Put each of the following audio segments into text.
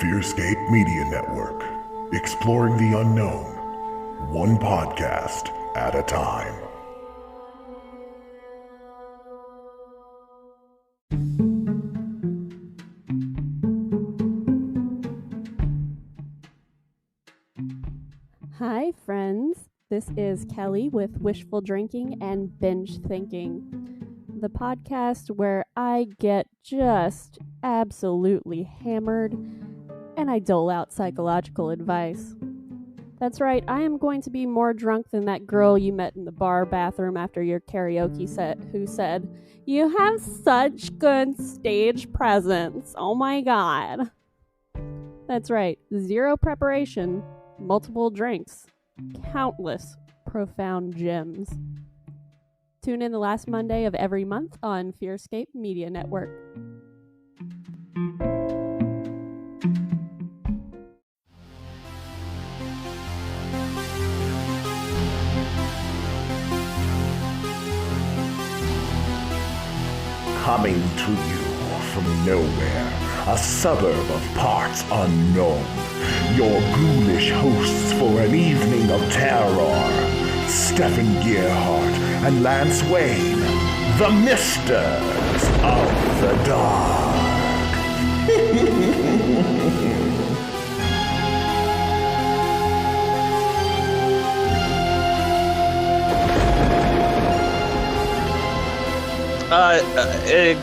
Fearscape Media Network, exploring the unknown, one podcast at a time. Hi, friends. This is Kelly with Wishful Drinking and Binge Thinking, the podcast where I get just absolutely hammered and I dole out psychological advice. That's right, I am going to be more drunk than that girl you met in the bar bathroom after your karaoke set who said, "You have such good stage presence. Oh my god." That's right, zero preparation, multiple drinks, countless profound gems. Tune in the last Monday of every month on Fearscape Media Network. Coming to you from nowhere, a suburb of parts unknown, your ghoulish hosts for an evening of terror, Stefan Gearhart and Lance Wayne, the Misters of the Dark.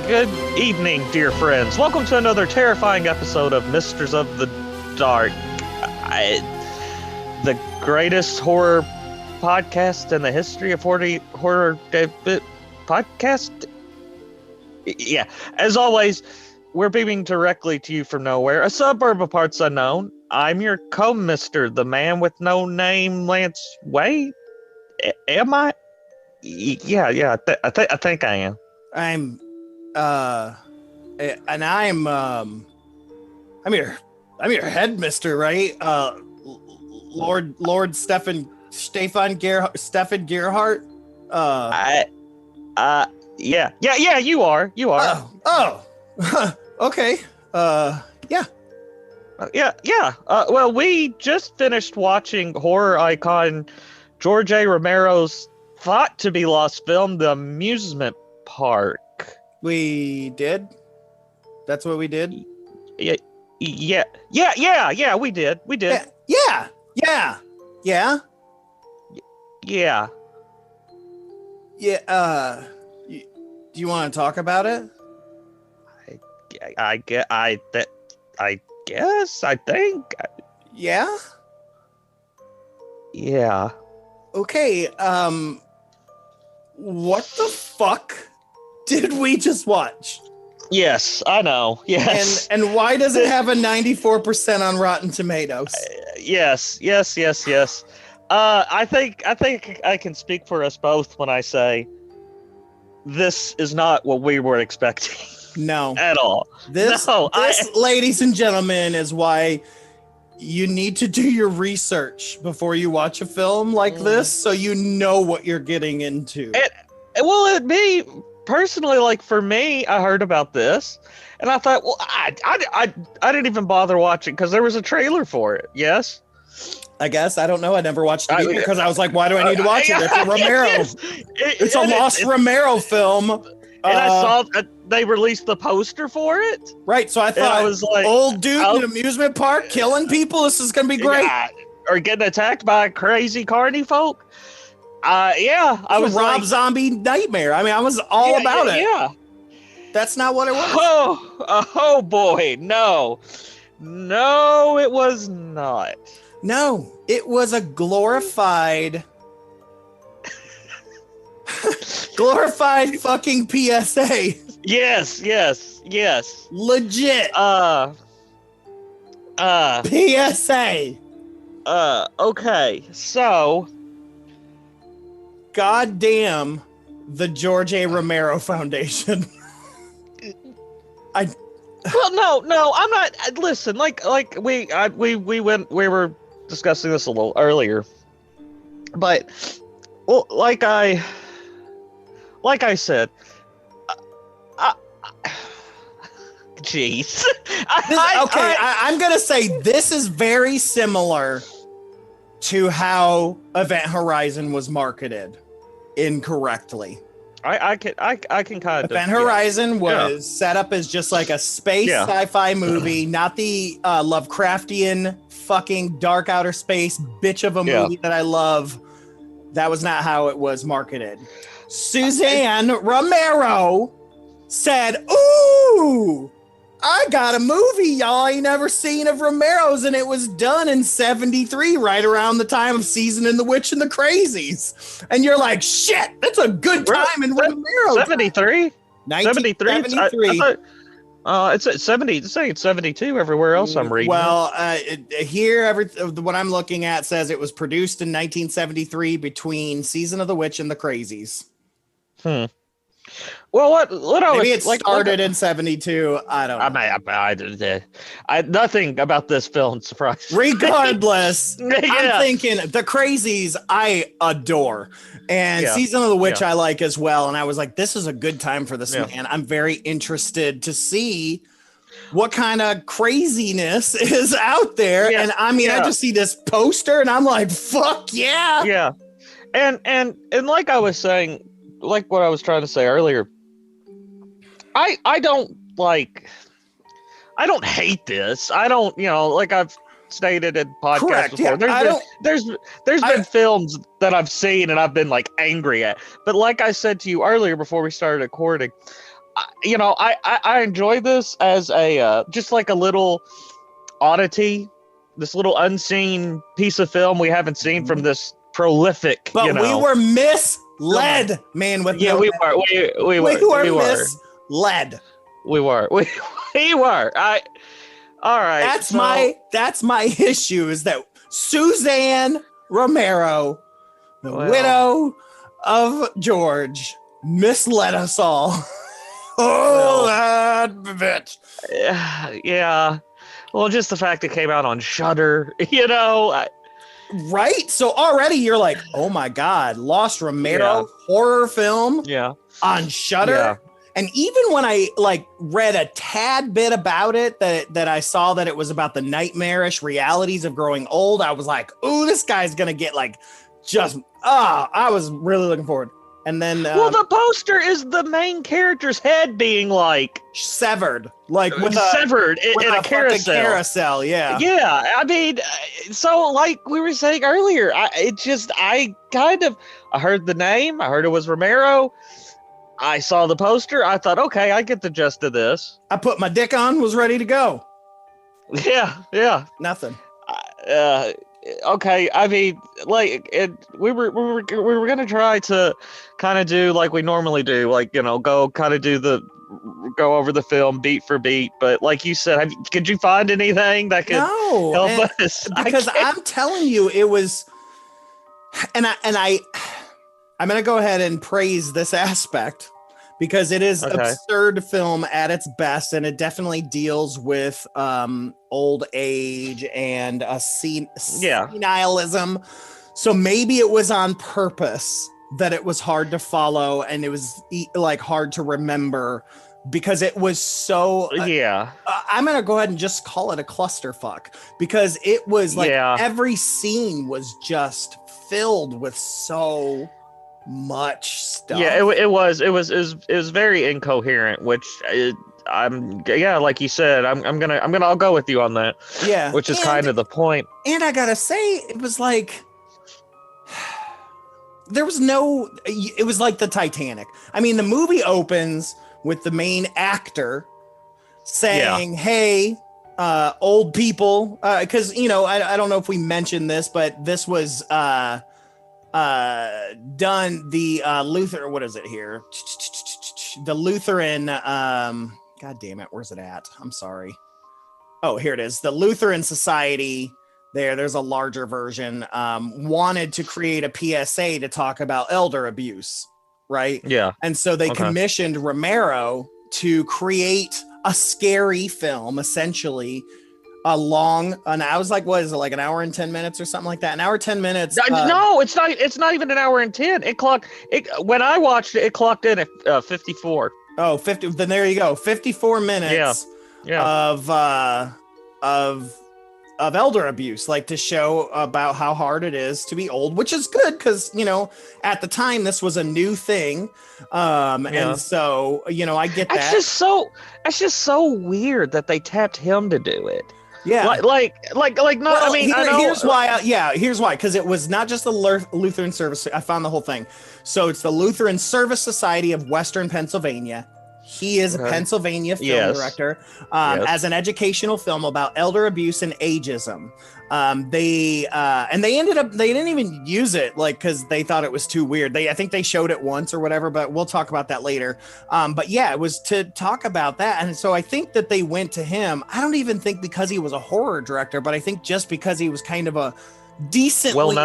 Good evening, dear friends. Welcome to another terrifying episode of Misters of the Dark. The greatest horror podcast in the history of horror podcast. Yeah, as always, we're beaming directly to you from nowhere, a suburb of parts unknown. I'm your co-mister, the man with no name, Lance Wade. Am I? Yeah. I think I am. I'm your headmister, right? Lord Stefan Gearhart. Yeah, you are. Okay. Yeah. Well, we just finished watching horror icon George A. Romero's thought to be lost film, The Amusement Park. We did. That's what we did. Yeah, we did. Yeah. Do you want to talk about it? I guess. I think. Yeah. Yeah. Okay. What the fuck did we just watch? Yes, I know. Yes. And why does it have a 94% on Rotten Tomatoes? Yes. I think I can speak for us both when I say this is not what we were expecting. No. At all. This, ladies and gentlemen, is why you need to do your research before you watch a film like this, so you know what you're getting into. It be personally, like for me, I heard about this and I thought, well, I didn't even bother watching because there was a trailer for it. Yes. I guess. I don't know. I never watched it either because I was like, why do I need to watch it? It's a Romero. It's a lost Romero film. And I saw that they released the poster for it. Right. So I thought, I was like, old dude in an amusement park killing people. This is going to be great. Yeah, or getting attacked by crazy carny folk. I was Rob Zombie nightmare. I mean, I was all about it. Yeah. That's not what it was. Oh boy. No, it was not. No, it was a glorified fucking PSA. Yes. Legit. PSA. Okay. So, goddamn the George A. Romero Foundation. Well, no, I'm not. Listen, we were discussing this a little earlier, but well, like I Jeez. I'm gonna say this is very similar to how Event Horizon was marketed incorrectly. I can kind of. Event Horizon was set up as just like a space sci-fi movie, not the Lovecraftian fucking dark outer space bitch of a movie that I love. That was not how it was marketed. Suzanne Romero said, "Ooh, I got a movie y'all ain't never seen of Romero's, and it was done in 73, right around the time of Season in the Witch and the Crazies." And you're like, shit, that's a good time in Romero. 73? 1973. It's at 70. It's saying it's 72 everywhere else I'm reading. Well, here, what I'm looking at says it was produced in 1973 between Season of the Witch and the Crazies. Well, what I maybe was it started in 72. I don't know. Nothing about this film surprised me. Regardless, I'm thinking the Crazies I adore, and Season of the Witch I like as well. And I was like, this is a good time for this man. I'm very interested to see what kind of craziness is out there. And I mean, I just see this poster, and I'm like, fuck yeah. Yeah, and like I was saying. Like what I was trying to say earlier, I don't hate this. I don't, like I've stated in podcasts before. There's been films that I've seen and I've been like angry at. But like I said to you earlier before we started recording, I enjoy this as a just like a little oddity, this little unseen piece of film we haven't seen from this prolific. But we were misled, man. With we were misled. We were. All right. That's my issue is that Suzanne Romero, the widow of George, misled us all. That bitch. Yeah. Well, just the fact it came out on Shudder, Right? So already you're like, oh my God, Lost Romero horror film on Shudder. Yeah. And even when I read a tad bit about it, that I saw that it was about the nightmarish realities of growing old, I was like, ooh, this guy's going to get I was really looking forward. And then the poster is the main character's head being severed, severed in a carousel. Yeah. I mean, so like we were saying earlier, I heard the name, I heard it was Romero. I saw the poster. I thought, okay, I get the gist of this. I put my dick on, was ready to go. Yeah. Nothing. Okay, I mean, we were gonna try to kind of do like we normally do, go over the film beat for beat. But like you said, could you find anything that could help us? Because I'm telling you, it was, and I'm gonna go ahead and praise this aspect because it is absurd film at its best, and it definitely deals with old age and senilism. So maybe it was on purpose that it was hard to follow and it was hard to remember because it was so I'm gonna go ahead and just call it a clusterfuck because it was every scene was just filled with so much stuff. It was very incoherent, which like you said, I'll go with you on that. Yeah, which is kind of the point. And I gotta say, it was it was like the Titanic. I mean, the movie opens with the main actor saying, "Hey, old people," because I don't know if we mentioned this, but this was done the Lutheran, what is it here? The Lutheran, God damn it, where's it at? I'm sorry. Oh, here it is. The Lutheran Society, there's a larger version, wanted to create a PSA to talk about elder abuse, right? Yeah. And so they commissioned Romero to create a scary film, essentially, I was like, what is it, like an hour and 10 minutes or something like that? An hour, 10 minutes. No, it's not even an hour and 10. When I watched it, it clocked in at 54. Oh, 50. Then there you go. 54 minutes of elder abuse, like to show about how hard it is to be old, which is good because, you know, at the time this was a new thing. And so, you know, I get that. It's just so weird that they tapped him to do it. Yeah. Like no, well, I mean, here's why. Here's why. Because it was not just the Lutheran Service. I found the whole thing. So it's the Lutheran Service Society of Western Pennsylvania. He is a Pennsylvania film director, as an educational film about elder abuse and ageism. They didn't even use it, like, because they thought it was too weird. I think they showed it once or whatever, but we'll talk about that later. But yeah, it was to talk about that. And so I think that they went to him. I don't even think because he was a horror director, but I think just because he was kind of a decently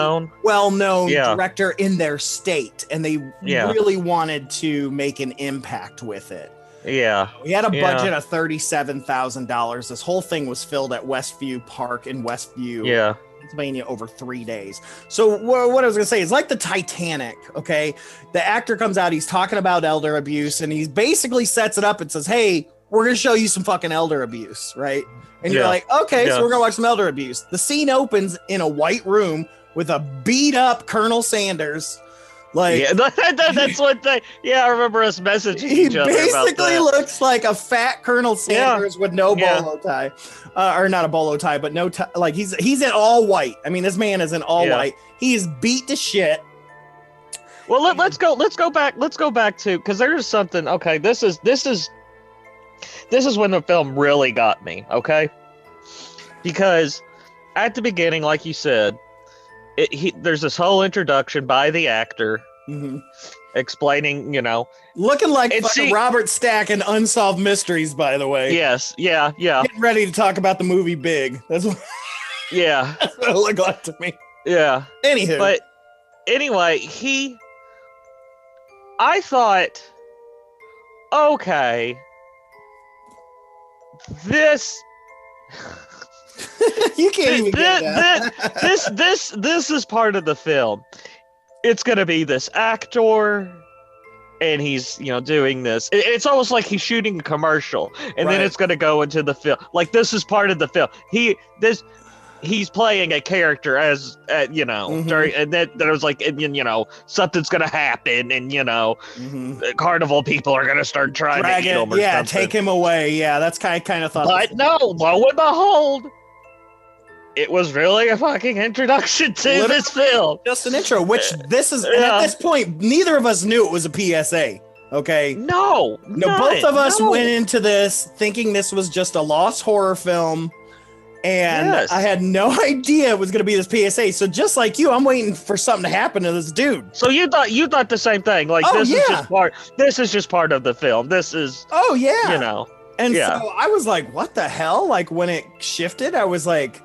well-known director in their state, and they really wanted to make an impact with it. Yeah, we had a budget of $37,000. This whole thing was filmed at Westview Park in Westview, Pennsylvania, over 3 days. So what I was gonna say is like the Titanic. Okay, the actor comes out, he's talking about elder abuse, and he basically sets it up and says, "Hey, we're gonna show you some fucking elder abuse, right?" And you're like, "Okay, so we're gonna watch some elder abuse." The scene opens in a white room with a beat up Colonel Sanders. Like, that's what they. Yeah, I remember us messaging each other about that. He basically looks like a fat Colonel Sanders with no bolo tie, or not a bolo tie, but no tie. Like he's in all white. I mean, this man is in all white. He is beat to shit. Well, let's go back to, because there's something. Okay, this is when the film really got me. Okay, because at the beginning, like you said, there's this whole introduction by the actor explaining, you know, looking like fucking Robert Stack in Unsolved Mysteries, by the way. Yes, yeah. Getting ready to talk about the movie Big. That's what. That's what it looked like to me. Yeah. Anywho, but anyway, I thought, okay, this. You can't even get that. This is part of the film. It's gonna be this actor, and he's, you know, doing this. It's almost like he's shooting a commercial, and then it's gonna go into the film. Like, this is part of the film. He's playing a character as you know, during, and then there was like, you know, something's gonna happen, and you know, the carnival people are gonna start trying to kill him or something. Take him away. Yeah, that's kind of thought. But no, lo and behold, it was really a fucking introduction to this film. Just an intro, which this is, and at this point, neither of us knew it was a PSA. Okay. No, both of us went into this thinking this was just a lost horror film. And I had no idea it was going to be this PSA. So just like you, I'm waiting for something to happen to this dude. So you thought the same thing. Like, this is just part of the film. This is, you know. And so I was like, what the hell? Like, when it shifted, I was like,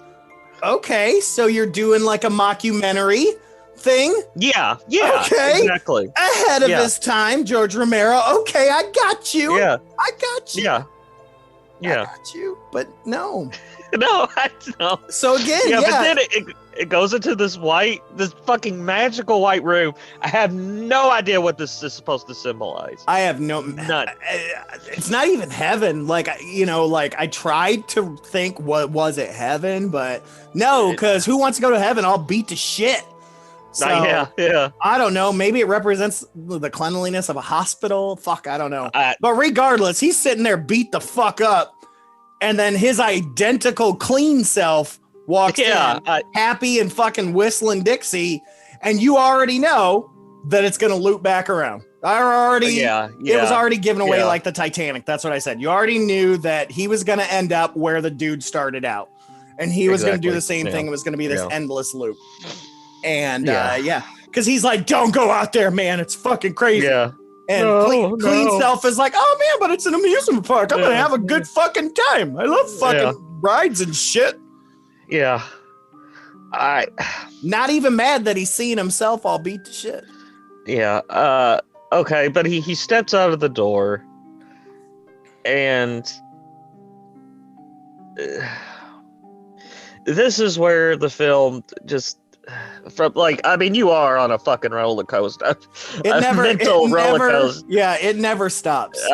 okay, so you're doing like a mockumentary thing? Yeah, okay, exactly. Ahead of his time, George Romero. Okay, I got you. Yeah, I got you. Yeah. I got you, but no. No, I know. So again, but then it goes into this fucking magical white room. I have no idea what this is supposed to symbolize. I have none. It's not even heaven. Like, you know, like I tried to think, what was it, heaven? But no, because who wants to go to heaven all beat to shit? So, I don't know. Maybe it represents the cleanliness of a hospital. Fuck, I don't know. But regardless, he's sitting there beat the fuck up. And then his identical clean self walks in, happy and fucking whistling Dixie. And you already know that it's going to loop back around. It was already given away like the Titanic. That's what I said. You already knew that he was going to end up where the dude started out. And he was going to do the same thing. It was going to be this endless loop. And because he's like, don't go out there, man. It's fucking crazy. Yeah. And clean self is like, oh man, but it's an amusement park. I'm gonna have a good fucking time. I love fucking rides and shit. Yeah. Not even mad that he's seeing himself all beat to shit. Yeah. Okay, but he steps out of the door, and this is where the film just. From like, I mean, you are on a fucking roller coaster. It never stops.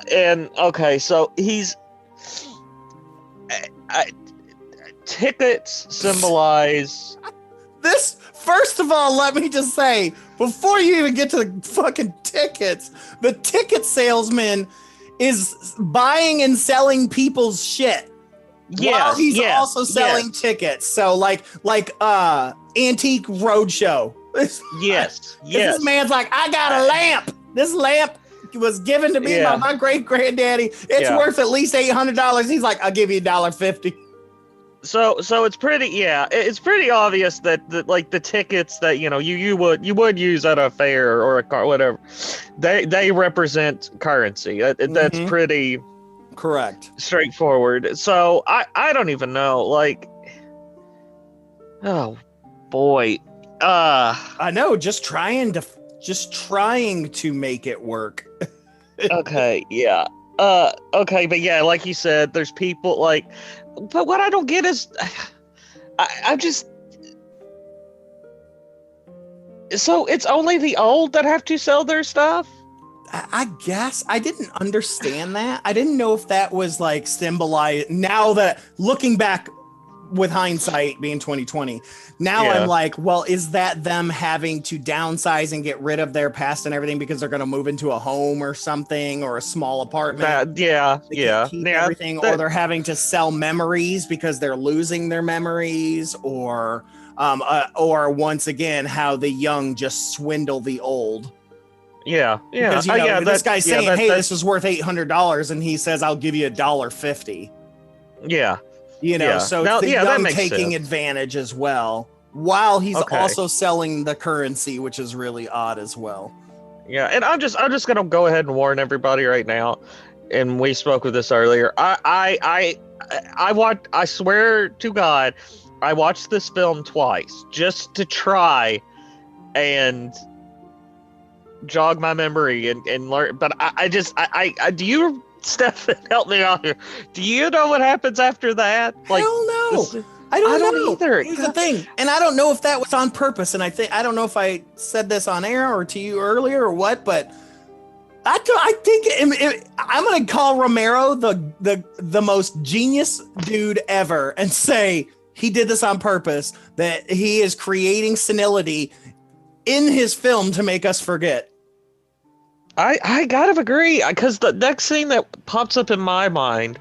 And okay, so tickets symbolize. This, first of all, let me just say, before you even get to the fucking tickets, the ticket salesman is buying and selling people's shit. While he's also selling tickets. So like Antique Roadshow. Yes. This man's like, I got a lamp. This lamp was given to me by my great granddaddy. It's worth at least $800. He's like, I'll give you $1.50. So it's pretty it's pretty obvious that like the tickets that you would use at a fair or a car, whatever, they represent currency. That's pretty correct, straightforward. So I don't even know, like, oh boy, I know, just trying to make it work. Okay, but yeah, like you said, there's people like. But what I don't get is, I'm just. So it's only the old that have to sell their stuff? I guess I didn't understand that. I didn't know if that was like symbolized. Now that looking back with hindsight being 2020, now I'm like, well, is that them having to downsize and get rid of their past and everything because they're going to move into a home or something, or a small apartment? Everything, or they're having to sell memories because they're losing their memories, or once again, how the young just swindle the old. Because this guy's saying, hey, this is worth $800, and he says, I'll give you $1.50. So it's the young taking advantage as well, while he's also selling the currency, which is really odd as well. Yeah, and I'm just gonna go ahead and warn everybody right now, and we spoke of this earlier. I swear to God, I watched this film twice just to try and jog my memory and learn. But I do you, Stefan, help me out here. Do you know what happens after that? Like, hell no. I don't know either. Here's the thing, and I don't know if that was on purpose. And I don't know if I said this on air or to you earlier or what, but I think I'm gonna call Romero the most genius dude ever, and say he did this on purpose. That he is creating senility in his film to make us forget. I gotta agree, because the next scene that pops up in my mind,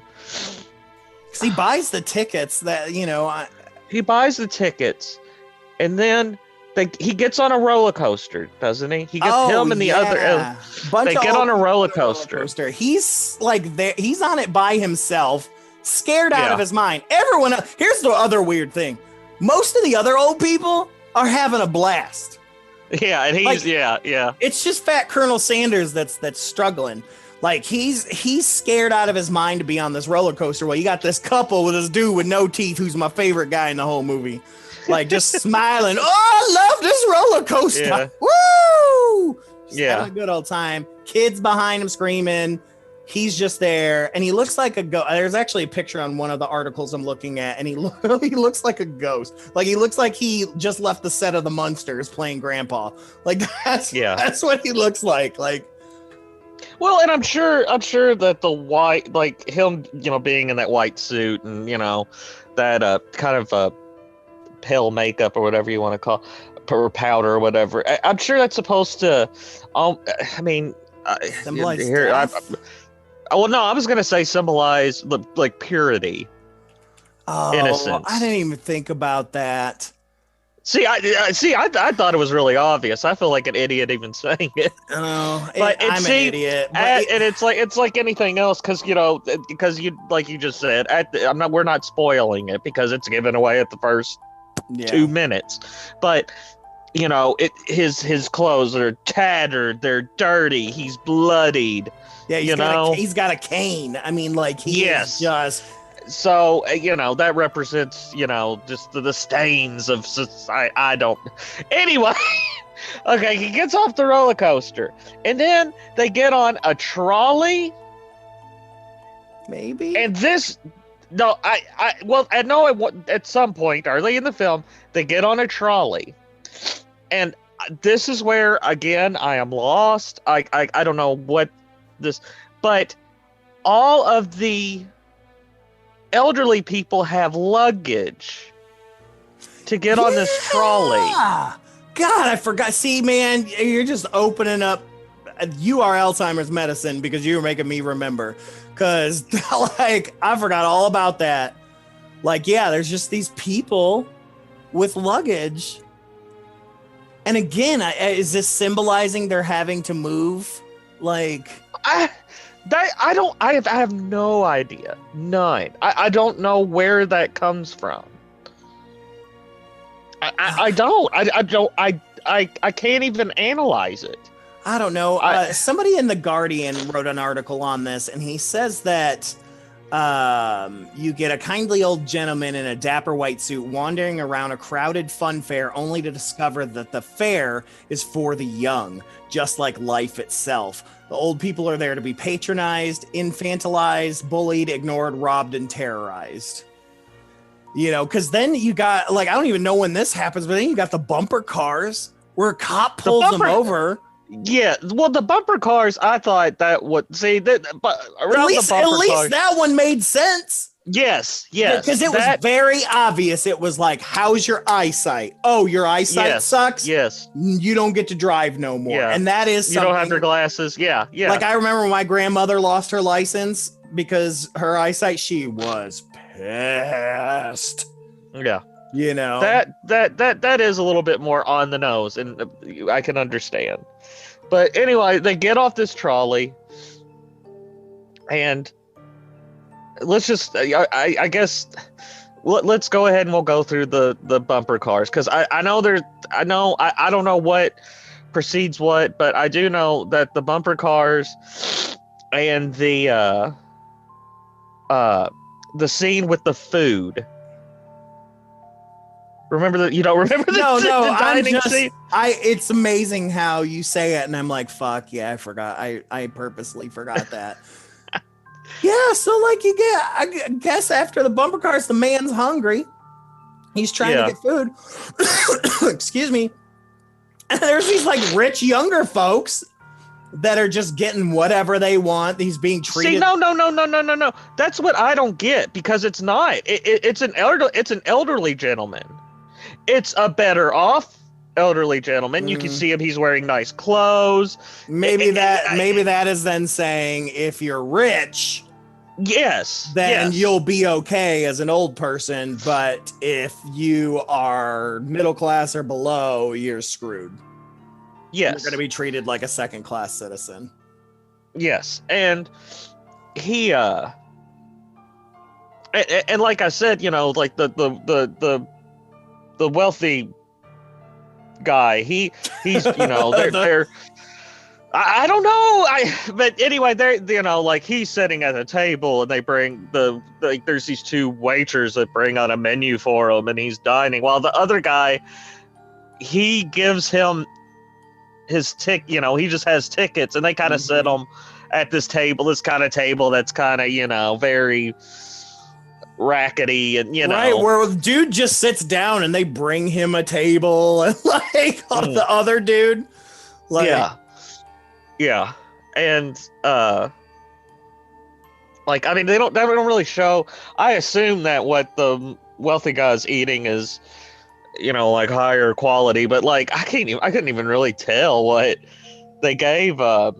he buys the tickets he buys the tickets, and then he gets on a roller coaster, doesn't he? He gets him and the other. They get on a roller coaster. He's like there. He's on it by himself, scared out of his mind. Everyone. Here's the other weird thing: most of the other old people are having a blast. Yeah, and he's It's just Fat Colonel Sanders that's struggling. Like he's scared out of his mind to be on this roller coaster. Well, you got this couple with this dude with no teeth, who's my favorite guy in the whole movie, like just smiling. Oh, I love this roller coaster. Yeah. Woo! Just having a good old time. Kids behind him screaming. He's just there, and he looks like a ghost. There's actually a picture on one of the articles I'm looking at, and he looks like a ghost. Like he looks like he just left the set of the Munsters playing Grandpa. Like that's what he looks like. Like, well, and I'm sure that the white, like him, being in that white suit and that kind of pale makeup or whatever you want to call, or powder or whatever. I'm sure that's supposed to, symbolize well, no, I was going to say symbolize like purity, innocence. I didn't even think about that. See, I thought it was really obvious. I feel like an idiot even saying it. I'm an idiot. And it's like anything else, because you, like you just said, we're not spoiling it because it's given away at the first 2 minutes, but. His clothes are tattered, they're dirty, he's bloodied. Yeah, he's got a cane. I mean, like, is just... So, that represents, just the stains of society. I don't... Anyway, okay, he gets off the roller coaster, and then they get on a trolley? Maybe? And this... No, I know at some point, early in the film, they get on a trolley. And this is where, again, I am lost. I don't know what this, but all of the elderly people have luggage to get on this trolley. God, I forgot. See, man, you're just opening up. You are Alzheimer's medicine because you were making me remember. Because, like, I forgot all about that. Like, yeah, there's just these people with luggage. And again, is this symbolizing they're having to move? Like, I have no idea. None. I don't know where that comes from. I can't even analyze it. I don't know. Somebody in The Guardian wrote an article on this, and he says that you get a kindly old gentleman in a dapper white suit wandering around a crowded fun fair only to discover that the fair is for the young, just like life itself. The old people are there to be patronized, infantilized, bullied, ignored, robbed, and terrorized. You know, because then you got, like, I don't even know when this happens, but then you got the bumper cars where a cop pulls them over. Yeah, well, the bumper cars, I thought that would see that, but around at least cars, that one made sense. Yes, because it was very obvious. It was like, how's your eyesight? Oh, your eyesight sucks. Yes, you don't get to drive no more. Yeah. And that is you don't have your glasses. Yeah. Like, I remember when my grandmother lost her license because her eyesight. She was pissed. Yeah. You know, that is a little bit more on the nose, and I can understand. But anyway, they get off this trolley, and let's just, I guess, let's go ahead and we'll go through the bumper cars, because I don't know what precedes what, but I do know that the bumper cars and the scene with the food. Remember that? You don't remember the dining scene? It's amazing how you say it, and I'm like, fuck yeah, I forgot. I purposely forgot that. Yeah, so like you get, I guess after the bumper cars, the man's hungry. He's trying to get food. Excuse me. And there's these like rich younger folks that are just getting whatever they want. He's being treated. See, no. That's what I don't get, because it's not. It's an elderly gentleman. It's a better off elderly gentleman. You can see him. He's wearing nice clothes. Maybe that is then saying, if you're rich, then you'll be okay as an old person. But if you are middle class or below, you're screwed. Yes. You're going to be treated like a second class citizen. Yes. And he, and like I said, you know, like the wealthy guy, he's, you know, they're I don't know. But anyway, they're, you know, like he's sitting at a table, and they bring there's these two waiters that bring out a menu for him, and he's dining, while the other guy, he gives him his you know, he just has tickets, and they kind of sit him at this kind of table that's kind of, you know, very rackety, and you know, right, where the dude just sits down and they bring him a table, and like the other dude, like, yeah, and like, I mean, they don't really show. I assume that what the wealthy guy's eating is, you know, like higher quality, but like I couldn't even really tell what they gave our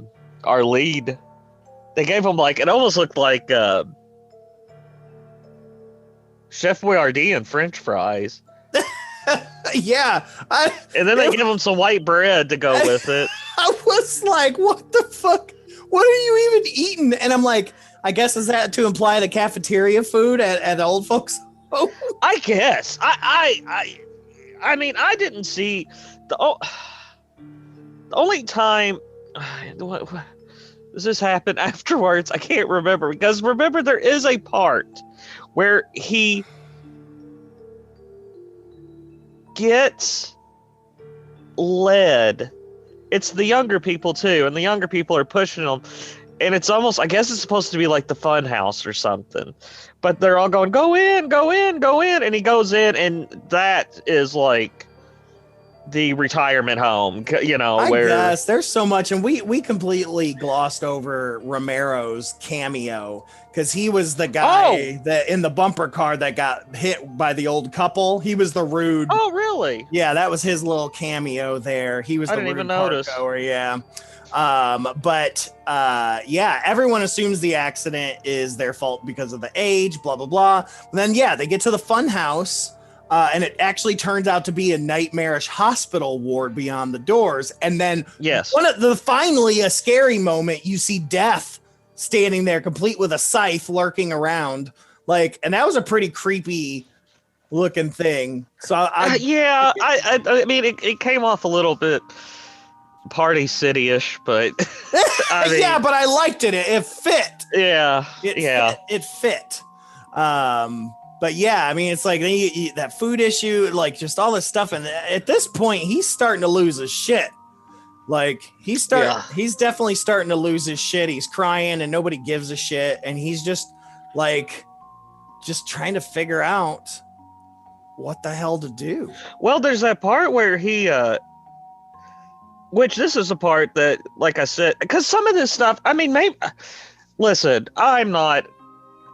lead. They gave him, like, it almost looked like Chef Boyardee and French fries. Yeah. And then they give him some white bread to go with it. I was like, what the fuck? What are you even eating? And I'm like, I guess, is that to imply the cafeteria food at old folks' home? I guess. I mean, I didn't see the only time. What, does this happen afterwards? I can't remember, because remember, there is a part where he gets led. It's the younger people too, and the younger people are pushing him, and it's almost, I guess it's supposed to be like the fun house or something, but they're all going, go in, and he goes in, and that is like the retirement home, you know, I where guess there's so much, and we completely glossed over Romero's cameo because he was the guy that in the bumper car that got hit by the old couple. He was the rude. Oh, really? Yeah, that was his little cameo there. He was I the didn't even rude car notice. goer, yeah. Yeah, everyone assumes the accident is their fault because of the age, blah blah blah. And then yeah, they get to the fun house. And it actually turns out to be a nightmarish hospital ward beyond the doors. And then yes, finally a scary moment, you see Death standing there complete with a scythe lurking around. Like, and that was a pretty creepy looking thing. So I mean, it came off a little bit Party City-ish, but I mean, yeah, but I liked it. It fit. Yeah. It fit. But yeah, I mean, it's like that food issue, like just all this stuff. And at this point, he's starting to lose his shit. Like he's definitely starting to lose his shit. He's crying and nobody gives a shit. And he's just trying to figure out what the hell to do. Well, there's that part where he, which this is a part that, like I said, because some of this stuff, I mean, maybe, listen, I'm not,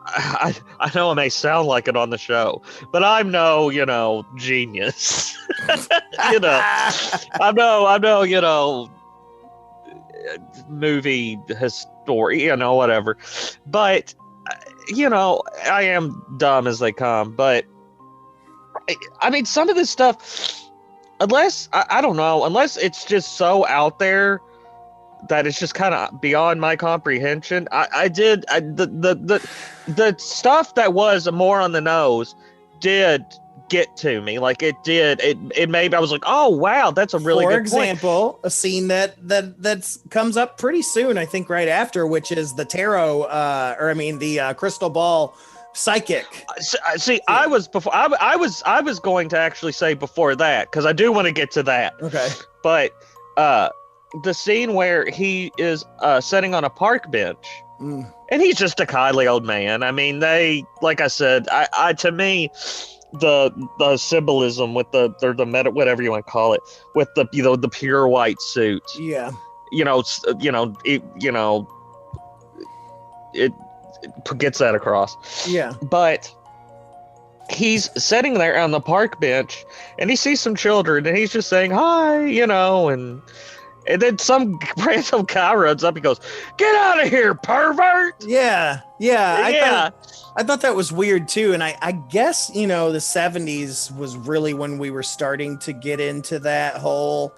I know it may sound like it on the show, but I'm no, genius. I'm no, movie historian, whatever. But, I am dumb as they come. But, I mean, some of this stuff, unless, I don't know, unless it's just so out there that it's just kind of beyond my comprehension. The stuff that was more on the nose did get to me. Like it did. It made, I was like, oh wow, that's a really good example, point. a scene that comes up pretty soon, I think right after, which is the tarot, the crystal ball psychic. See, I was going to actually say before that, because I do want to get to that. Okay. But the scene where he is sitting on a park bench, and he's just a kindly old man. I mean, they, like I said, I to me, the symbolism with the meta, whatever you want to call it, with the the pure white suit. Yeah. It gets that across. Yeah. But he's sitting there on the park bench, and he sees some children, and he's just saying hi, and then some random guy runs up and goes, "Get out of here, pervert!" Yeah. I thought that was weird too. And I guess, the 70s was really when we were starting to get into that whole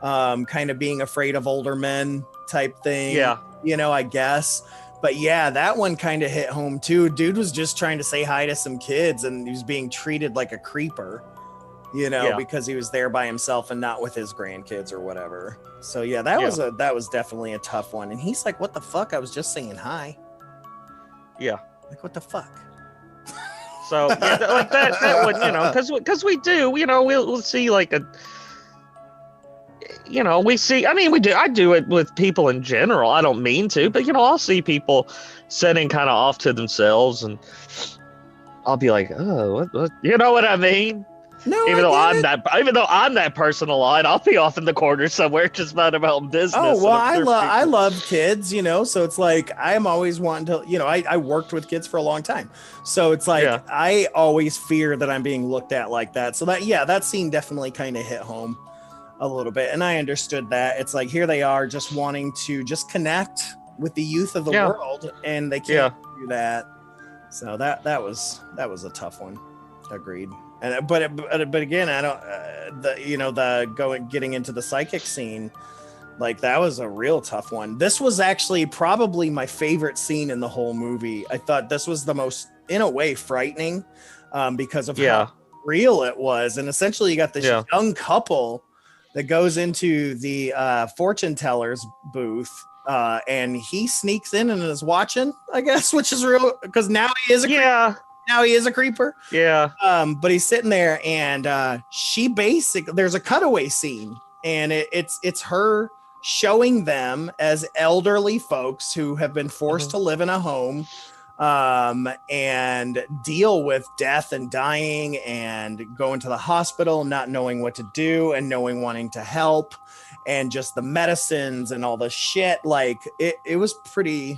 kind of being afraid of older men type thing. Yeah. I guess. But yeah, that one kind of hit home too. Dude was just trying to say hi to some kids, and he was being treated like a creeper, because he was there by himself and not with his grandkids or whatever. So yeah, that was definitely a tough one. And he's like, "What the fuck? I was just saying hi." Yeah. Like, what the fuck? So yeah, like that would, because we do, we'll see like a, we see, I mean, we do, I do it with people in general. I don't mean to, but I'll see people sitting kind of off to themselves, and I'll be like, oh, what you know what I mean? No, even though I'm that person a lot, I'll be off in the corner somewhere just minding my own business. Oh well, I love kids, so it's like I'm always wanting to, I worked with kids for a long time, so it's like I always fear that I'm being looked at like that. So that scene definitely kind of hit home a little bit, and I understood that. It's like here they are just wanting to just connect with the youth of the world, and they can't do that. So that was a tough one. Agreed. And but again, I don't getting into the psychic scene, like that was a real tough one. This was actually probably my favorite scene in the whole movie. I thought this was the most, in a way, frightening, because of how real it was. And essentially, you got this young couple that goes into the fortune teller's booth, and he sneaks in and is watching, I guess, which is real because now he is a creeper. Now he is a creeper. Yeah. But he's sitting there, and she basically, there's a cutaway scene, and it's her showing them as elderly folks who have been forced to live in a home, and deal with death and dying and going to the hospital, not knowing what to do and wanting to help, and just the medicines and all the shit. Like it was pretty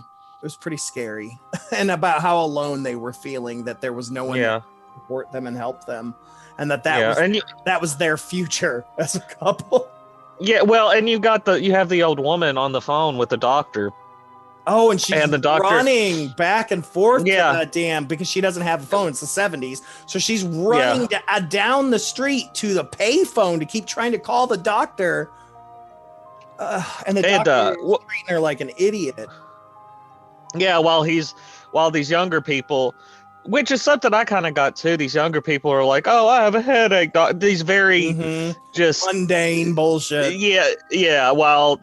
scary and about how alone they were feeling, that there was no one to support them and help them, and that was their future as a couple. Yeah, well, and you have the old woman on the phone with the doctor. Oh, and she's the doctor running back and forth to that damn, because she doesn't have a phone. It's the 70s. So she's running down the street to the pay phone to keep trying to call the doctor. And the doctor is treating her like an idiot. Yeah, while these younger people, which is something I kind of got too, these younger people are like, oh, I have a headache. These very just mundane bullshit. Yeah. While,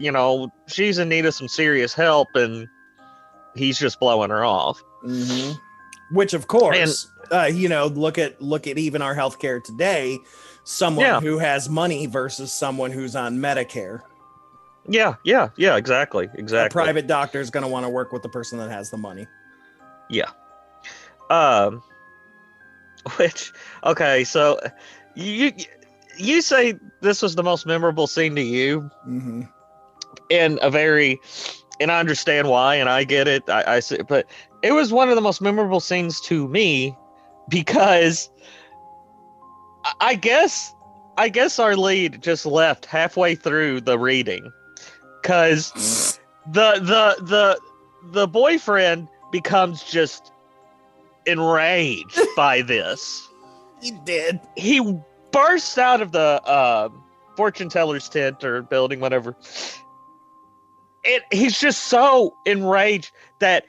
she's in need of some serious help and he's just blowing her off. Which, of course, look at even our healthcare today. Someone who has money versus someone who's on Medicare. Yeah, exactly. A private doctor is going to want to work with the person that has the money. Yeah. So you say this was the most memorable scene to you, and I understand why, and I get it. I see, but it was one of the most memorable scenes to me because I guess our lead just left halfway through the reading, because the boyfriend becomes just enraged by this. He did. He bursts out of the fortune teller's tent or building, whatever. He's just so enraged that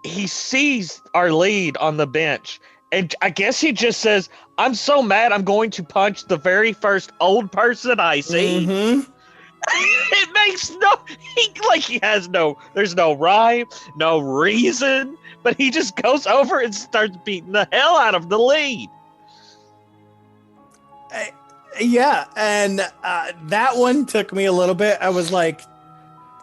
he sees our lead on the bench, and I guess he just says, "I'm so mad, I'm going to punch the very first old person I see." It makes there's no rhyme, no reason, but he just goes over and starts beating the hell out of the lead. And that one took me a little bit. I was like,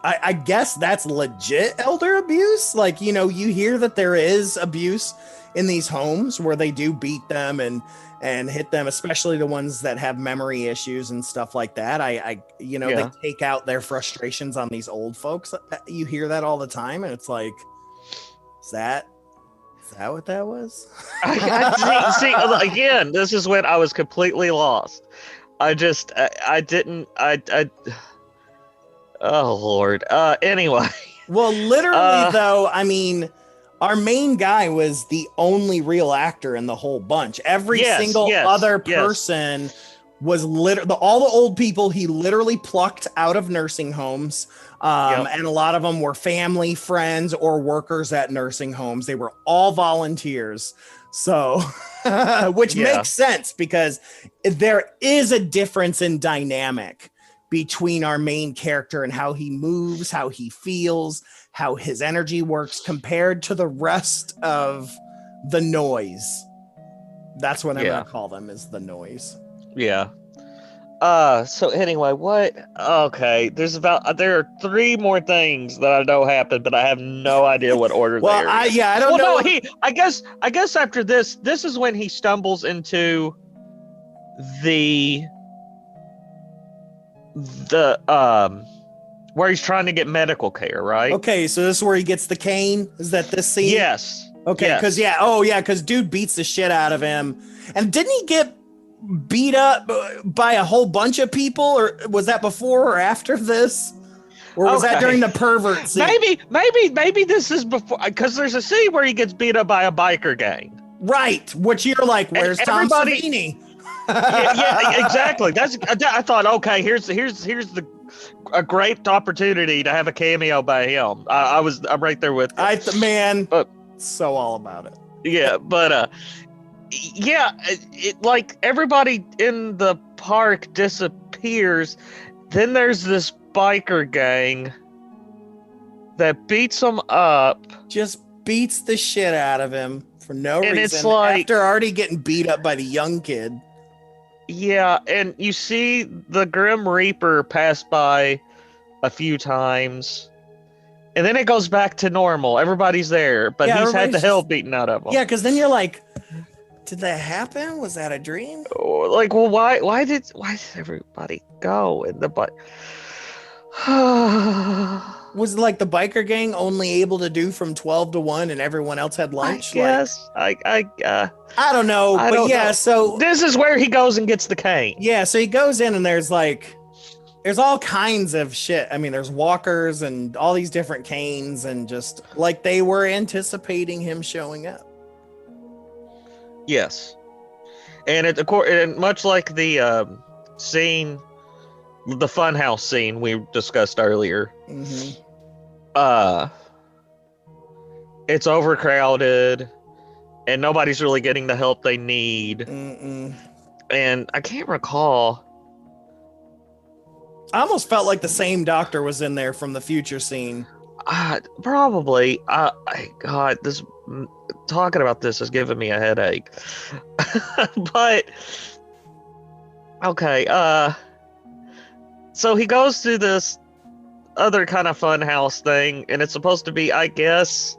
I guess that's legit elder abuse. Like, you hear that there is abuse in these homes where they do beat them and hit them, especially the ones that have memory issues and stuff like that. They take out their frustrations on these old folks. You hear that all the time, and it's like, is that what that was? See, again, this is when I was completely lost. I didn't. Oh Lord. Anyway. Well, literally though, I mean, our main guy was the only real actor in the whole bunch. Every single other person was all the old people he literally plucked out of nursing homes. And a lot of them were family, friends, or workers at nursing homes. They were all volunteers. So, which makes sense because there is a difference in dynamic between our main character and how he moves, how he feels, how his energy works compared to the rest of the noise. That's what I'm going to call them, is the noise. Yeah. So anyway, what? Okay, there are 3 more things that I know happened, but I have no idea what order they are. I don't know. No, I guess after this is when he stumbles into the where he's trying to get medical care, right? Okay, so this is where he gets the cane. Is that this scene? Yes. Okay, because because dude beats the shit out of him, and didn't he get beat up by a whole bunch of people, or was that before or after this, or was that during the pervert scene? Maybe this is before, because there's a scene where he gets beat up by a biker gang, right? Which you're like, where's Tom Savini? yeah, exactly. I thought, okay, here's a great opportunity to have a cameo by him. I'm right there with you. But so all about it. Yeah, but like everybody in the park disappears. Then there's this biker gang that beats him up. Just beats the shit out of him for no reason. It's like, after already getting beat up by the young kid. Yeah, and you see the Grim Reaper pass by a few times. And then it goes back to normal. Everybody's there, but he's had the hell beaten out of him. Yeah, because then you're like, did that happen? Was that a dream? Like, well, why did everybody go in the butt? Was like the biker gang only able to do from 12 to 1 and everyone else had lunch? Yes, I don't know. But yeah, so this is where he goes and gets the cane. Yeah, so he goes in and there's all kinds of shit. I mean, there's walkers and all these different canes, and just like they were anticipating him showing up. Yes, and much like the scene, the funhouse scene we discussed earlier. Mm-hmm. It's overcrowded, and nobody's really getting the help they need. Mm-mm. And I can't recall. I almost felt like the same doctor was in there from the future scene. Probably. God, this talking about this is giving me a headache. But okay. So he goes to this other kind of fun house thing, and it's supposed to be, I guess,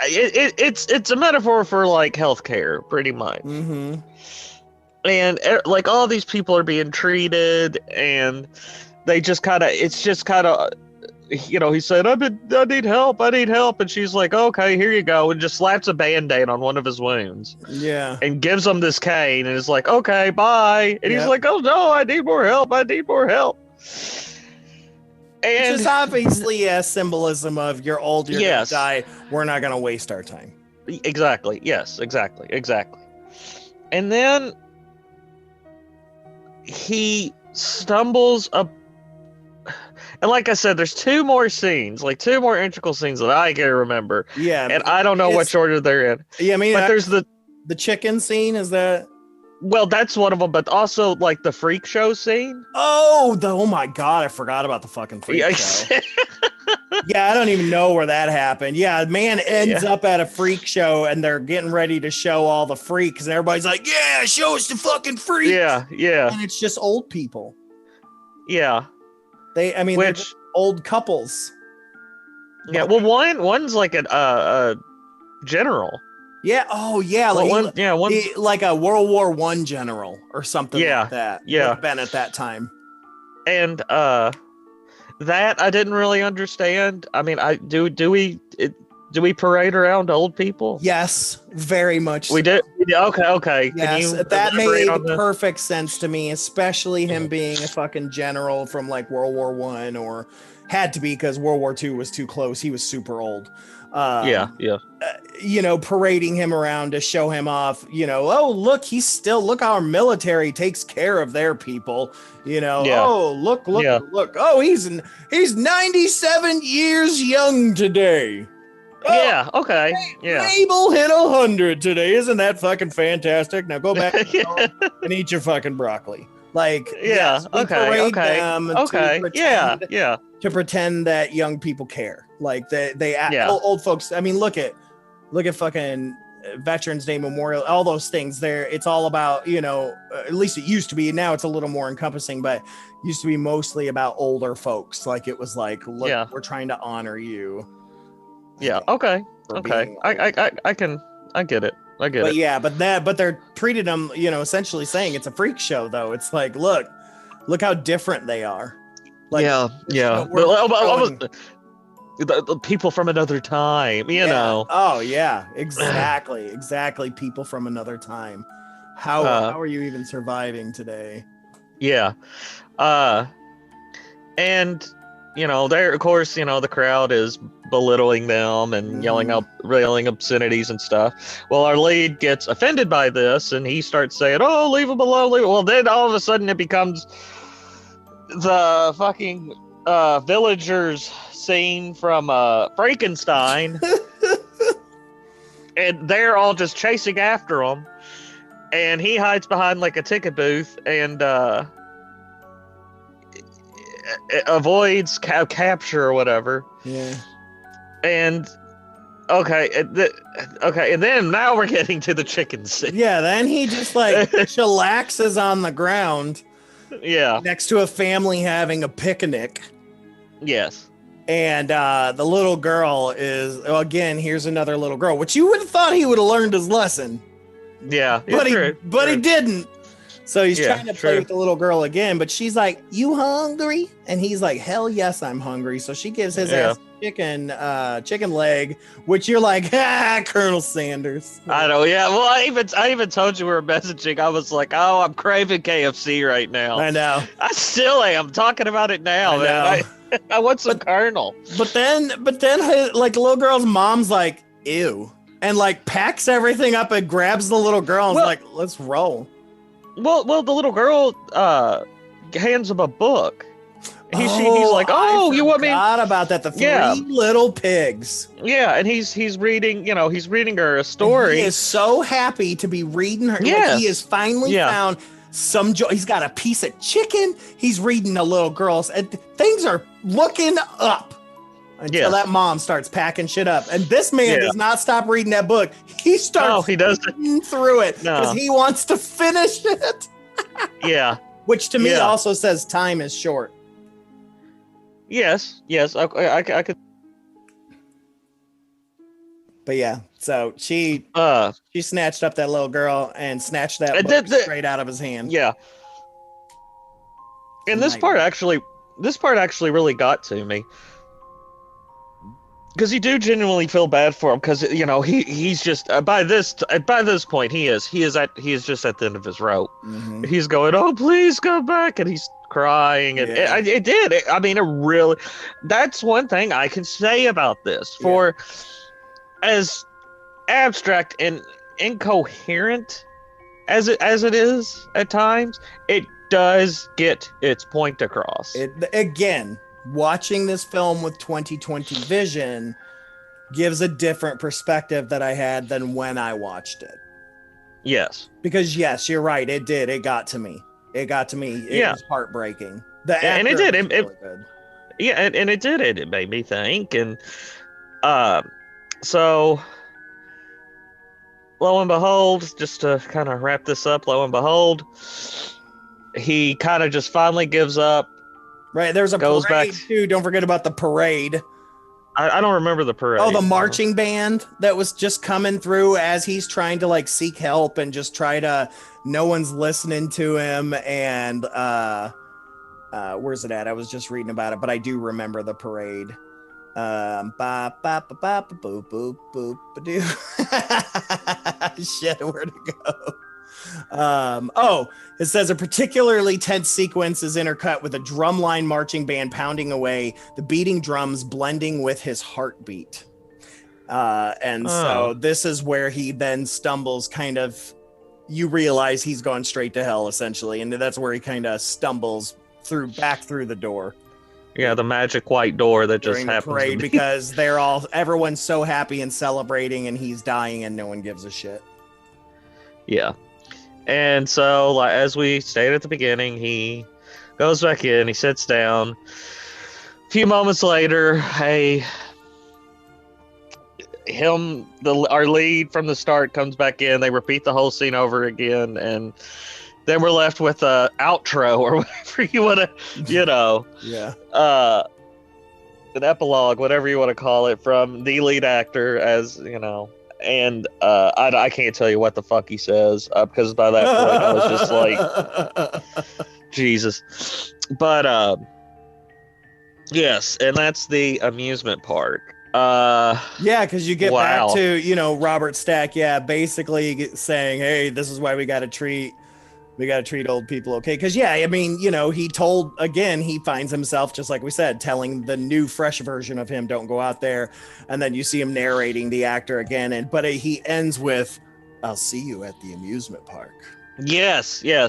it's a metaphor for like healthcare, pretty much. Mm-hmm. And like all these people are being treated, and they just kind of, it's just kind of, he said, I need help, and she's like, okay, here you go, and just slaps a band-aid on one of his wounds. Yeah. And gives him this cane, and is like, okay, bye. And he's like, oh no, I need more help. And it's obviously a symbolism of you're old, you're gonna die. We're not gonna waste our time. Exactly. Yes, exactly. And then he stumbles up, and like I said, there's two more integral scenes that I can remember. Yeah, and I don't know which order they're in. Yeah, I mean, but there's the chicken scene. Is that? Well, that's one of them, but also like the freak show scene. Oh my God, I forgot about the fucking freak show. Yeah, I don't even know where that happened. Yeah, man ends up at a freak show, and they're getting ready to show all the freaks, and everybody's like, yeah, show us the fucking freaks. Yeah. And it's just old people. Yeah. They're just old couples. Yeah, well, one's like a general. Yeah. Oh, yeah. Like like a World War I general or something like that. Yeah. Would have been at that time. And that I didn't really understand. I mean, do we parade around old people? Yes, very much. We do. Okay. Yes, that made perfect sense to me, especially him being a fucking general from like World War I, or had to be because World War II was too close. He was super old. Parading him around to show him off, oh, look how our military takes care of their people, oh, look, oh, he's 97 years young today. Yeah, okay. Yeah. Mabel hit 100 today. Isn't that fucking fantastic? Now go back and eat your fucking broccoli. Like, okay. To pretend that young people care. Like old folks. I mean, look at fucking Veterans Day Memorial, all those things there. It's all about, at least it used to be. Now it's a little more encompassing, but it used to be mostly about older folks. Like it was like, look, we're trying to honor you. Yeah. Okay. I get it. Yeah, but they're treating them, essentially saying it's a freak show though. It's like, look how different they are. Like, the people from another time, know. Oh yeah, exactly. People from another time. How are you even surviving today? Yeah. And there, of course, the crowd is belittling them and yelling obscenities and stuff. Well, our lead gets offended by this, and he starts saying, "Oh, leave him alone, leave him." Well, then all of a sudden it becomes the fucking villagers scene from Frankenstein, and they're all just chasing after him, and he hides behind like a ticket booth and avoids capture or whatever. Yeah. And and then now we're getting to the chicken scene. Yeah, then he just like chillaxes on the ground. Yeah. Next to a family having a picnic. Yes. And the little girl is, again, here's another little girl, which you would have thought he would have learned his lesson. Yeah. But he didn't. So he's trying to play with the little girl again, but she's like, "You hungry?" And he's like, "Hell yes, I'm hungry." So she gives his ass chicken leg, which you're like, Colonel Sanders. I know, yeah. Well, I even told you we were messaging. I was like, oh, I'm craving KFC right now. I know. I still am talking about it now, man. I want some Colonel. But then, like, the little girl's mom's like, ew. And like packs everything up and grabs the little girl and is like, let's roll. Well, the little girl hands him a book. He's like, oh, you want me? I forgot about that. The three little pigs. Yeah, and he's reading, he's reading her a story. And he is so happy to be reading her. Yeah. Like, he has finally found some joy. He's got a piece of chicken. He's reading the little girls, and things are looking up until that mom starts packing shit up. And this man does not stop reading that book. He starts reading through it because he wants to finish it. Yeah. Which to me also says time is short. Yes, I could. But yeah, so she snatched up that little girl and snatched that book straight out of his hand. Yeah. And this part actually really got to me. Because you do genuinely feel bad for him, because he's just by this point he is just at the end of his rope. Mm-hmm. He's going, oh, please come back, and he's crying, and it did. It really. That's one thing I can say about this. For as abstract and incoherent as it is at times, it does get its point across. Again, watching this film with 2020 vision gives a different perspective that I had than when I watched it. Yes. Because yes, you're right. It did. It got to me. It was heartbreaking. And it did. Really good. Yeah, and it did. It made me think. And so lo and behold, just to kind of wrap this up, lo and behold, he kind of just finally gives up. Right, there's a parade too. Don't forget about the parade. I don't remember the parade. Oh, the marching band that was just coming through as he's trying to like seek help and just try to. No one's listening to him, and where's it at? I was just reading about it, but I do remember the parade. Shit, where'd it go? It says a particularly tense sequence is intercut with a drumline marching band pounding away, the beating drums blending with his heartbeat. So this is where he then stumbles, kind of, you realize he's gone straight to hell essentially. And that's where he kind of stumbles back through the door. Yeah, the magic white door that just happens. Parade, because everyone's so happy and celebrating, and he's dying and no one gives a shit. Yeah. And so, like, as we stated at the beginning, he goes back in, he sits down. A few moments later, our lead from the start comes back in. They repeat the whole scene over again, and then we're left with a outro or whatever you want to, an epilogue, whatever you want to call it, from the lead actor, as and I can't tell you what the fuck he says, because by that point I was just like, Jesus. But yes, and that's the amusement park. Because you get back to Robert Stack, basically saying, hey, this is why we got to treat old people okay. Because he finds himself, just like we said, telling the new fresh version of him, don't go out there. And then you see him narrating the actor again, but he ends with, I'll see you at the amusement park. Yes. Yeah.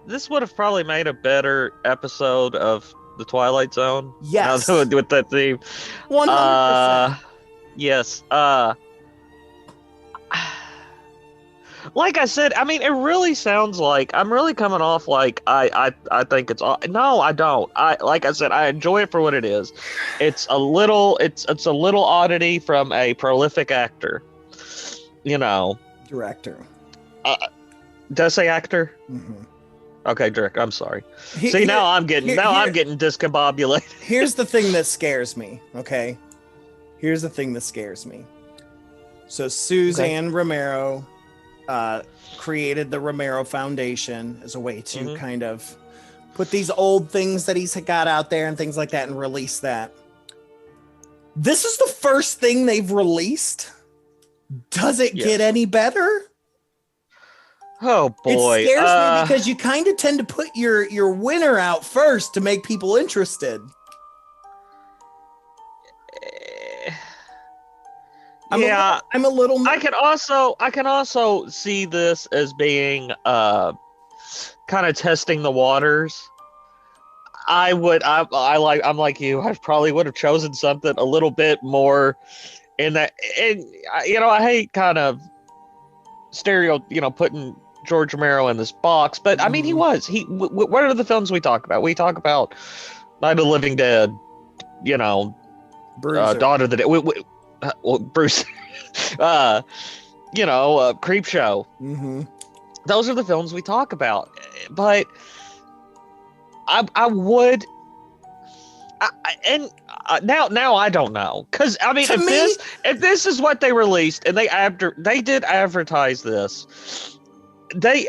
This would have probably made a better episode of The Twilight Zone. Yes. With that theme. 100%. Yes. Like I said, I mean, it really sounds like I'm really coming off like I think it's all. No, I don't. Like I said, I enjoy it for what it is. It's a little oddity from a prolific actor, director. Did I say actor? Mm-hmm. Okay, director. I'm sorry. See, now I'm getting discombobulated. Here's the thing that scares me. Okay, here's the thing that scares me. So Suzanne Romero created the Romero Foundation as a way to kind of put these old things that he's got out there and things like that and release that. This is the first thing they've released. Does it get any better? Oh boy. It scares me because you kind of tend to put your winner out first to make people interested. I'm a little I can also see this as being kind of testing the waters. I'm like you. I probably would have chosen something a little bit more in that. And I hate kind of putting George Romero in this box, but I mean, what are the films we talk about? We talk about Night of the Living Dead, Dawn of the Dead, Bruce, Creep Show. Mm-hmm. Those are the films we talk about, but I would. Now I don't know, because I mean, if this is what they released and they did advertise this,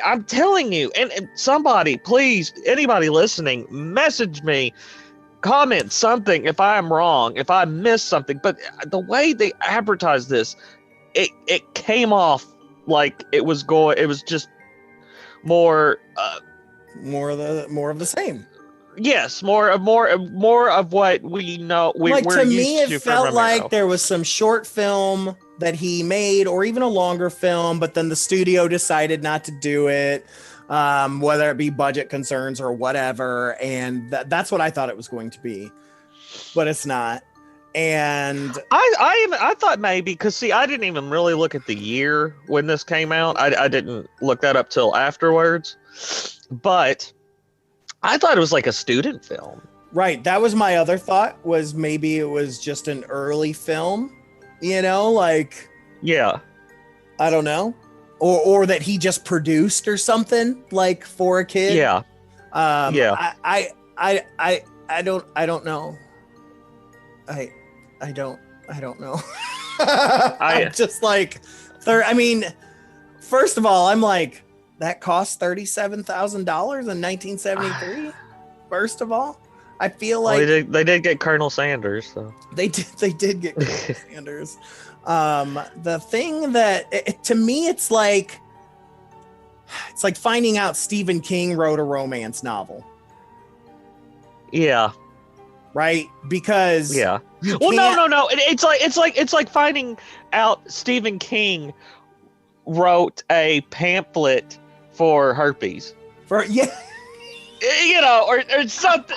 I'm telling you, and somebody, please, anybody listening, message me, comment something if I'm wrong, if I missed something. But the way they advertised this, it came off like it was just more of the same. Yes, more of what we know. To me, it felt like there was some short film that he made, or even a longer film, but then the studio decided not to do it, whether it be budget concerns or whatever. And that's what I thought it was going to be, but it's not. And I thought maybe, because see, I didn't even really look at the year when this came out. I didn't look that up till afterwards, but I thought it was like a student film. Right. That was my other thought, was maybe it was just an early film, like, yeah, I don't know. Or that he just produced or something, like, for a kid. Yeah. Yeah. I don't know. I don't know. I'm just like, first of all, I'm like, that cost $37,000 in 1973. First of all, I feel like they did get Colonel Sanders, so they did get Colonel Sanders. The thing that to me, it's like finding out Stephen King wrote a romance novel. Yeah. Right? Because no. It's like finding out Stephen King wrote a pamphlet for herpes. Or something,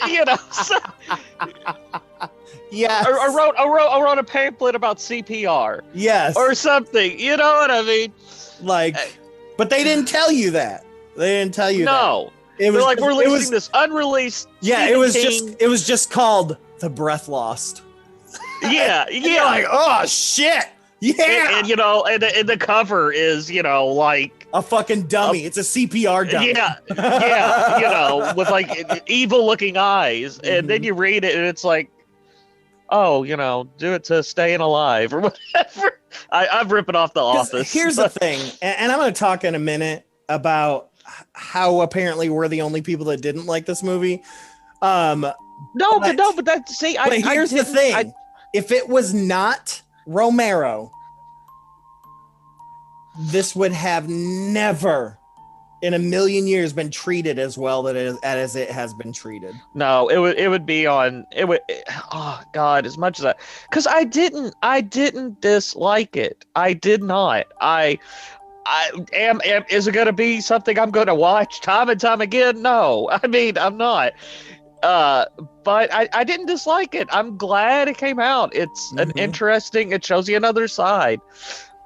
Yeah. Or wrote a pamphlet about CPR. Yes. Or something. You know what I mean? Like, but they didn't tell you that. They didn't tell you that. No. It was like releasing this unreleased. Yeah, it was just called The Breath Lost. Yeah. You're like, oh shit. Yeah. And the cover is, like a fucking dummy. It's a CPR dummy. Yeah. With like evil looking eyes. And then you read it and it's like, oh, do it to staying alive or whatever. I'm ripping off The Office. Here's the thing, and I'm going to talk in a minute about how apparently we're the only people that didn't like this movie. But here's the thing. If it was not Romero, this would have never in a million years been treated as well as it has been treated. No, it would be on it would. Oh God, as much as I, because I didn't dislike it. I did not. I am. Is it going to be something I'm going to watch time and time again? No, I mean I'm not. But I didn't dislike it. I'm glad it came out. It's an interesting. It shows you another side.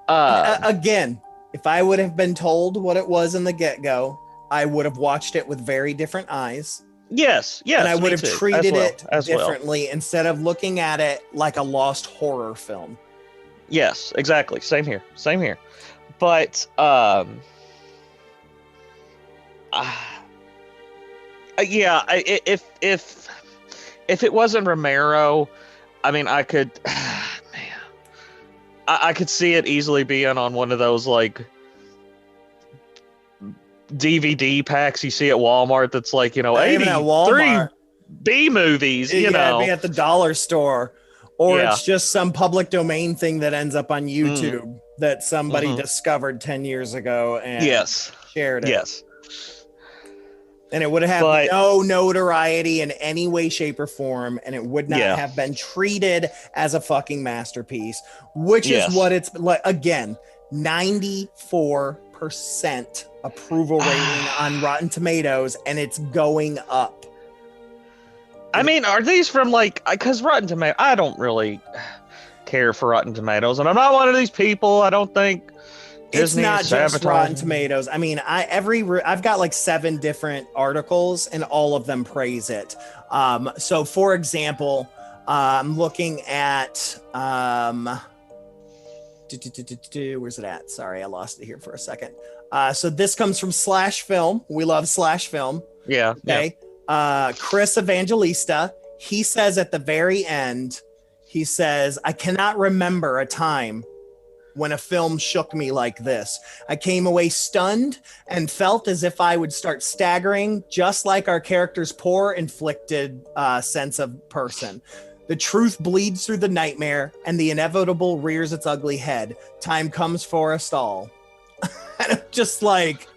Again, if I would have been told what it was in the get-go, I would have watched it with very different eyes. Yes. And I would have treated it differently instead of looking at it like a lost horror film. Yes, exactly. Same here. But Yeah, if it wasn't Romero, I mean, I could, man, I could see it easily being on one of those like DVD packs you see at Walmart. That's like, Even at 83 Walmart. B movies. It'd be at the dollar store, or Yeah. it's just some public domain thing that ends up on YouTube that somebody discovered 10 years ago and shared it. Yes. And it would have no notoriety in any way, shape, or form, and it would not have been treated as a fucking masterpiece, which is what it's like. Again, 94% approval rating on Rotten Tomatoes, and it's going up. I mean, are these from because Rotten Tomatoes, I don't really care for Rotten Tomatoes, and I'm not one of these people. I don't think it's not just Rotten Tomatoes. I mean, I've got like 7 different articles, and all of them praise it. So, for example, I'm looking at where's it at? Sorry, I lost it here for a second. So this comes from Slash Film. We love Slash Film. Yeah. Okay. Chris Evangelista. He says at the very end, I cannot remember a time when a film shook me like this. I came away stunned and felt as if I would start staggering, just like our character's poor inflicted sense of person. The truth bleeds through the nightmare, and the inevitable rears its ugly head. Time comes for us all. And I'm just like,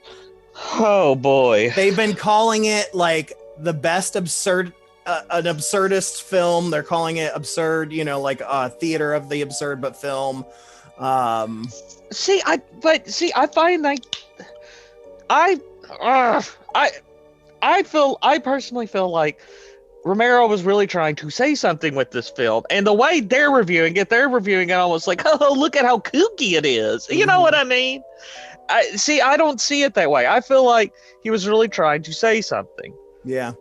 oh boy. They've been calling it like the best an absurdist film. They're calling it absurd, like theater of the absurd, but film. I find like I personally feel like Romero was really trying to say something with this film, and the way they're reviewing it almost like, oh, look at how kooky it is. You know what I mean? I don't see it that way. I feel like he was really trying to say something. Yeah.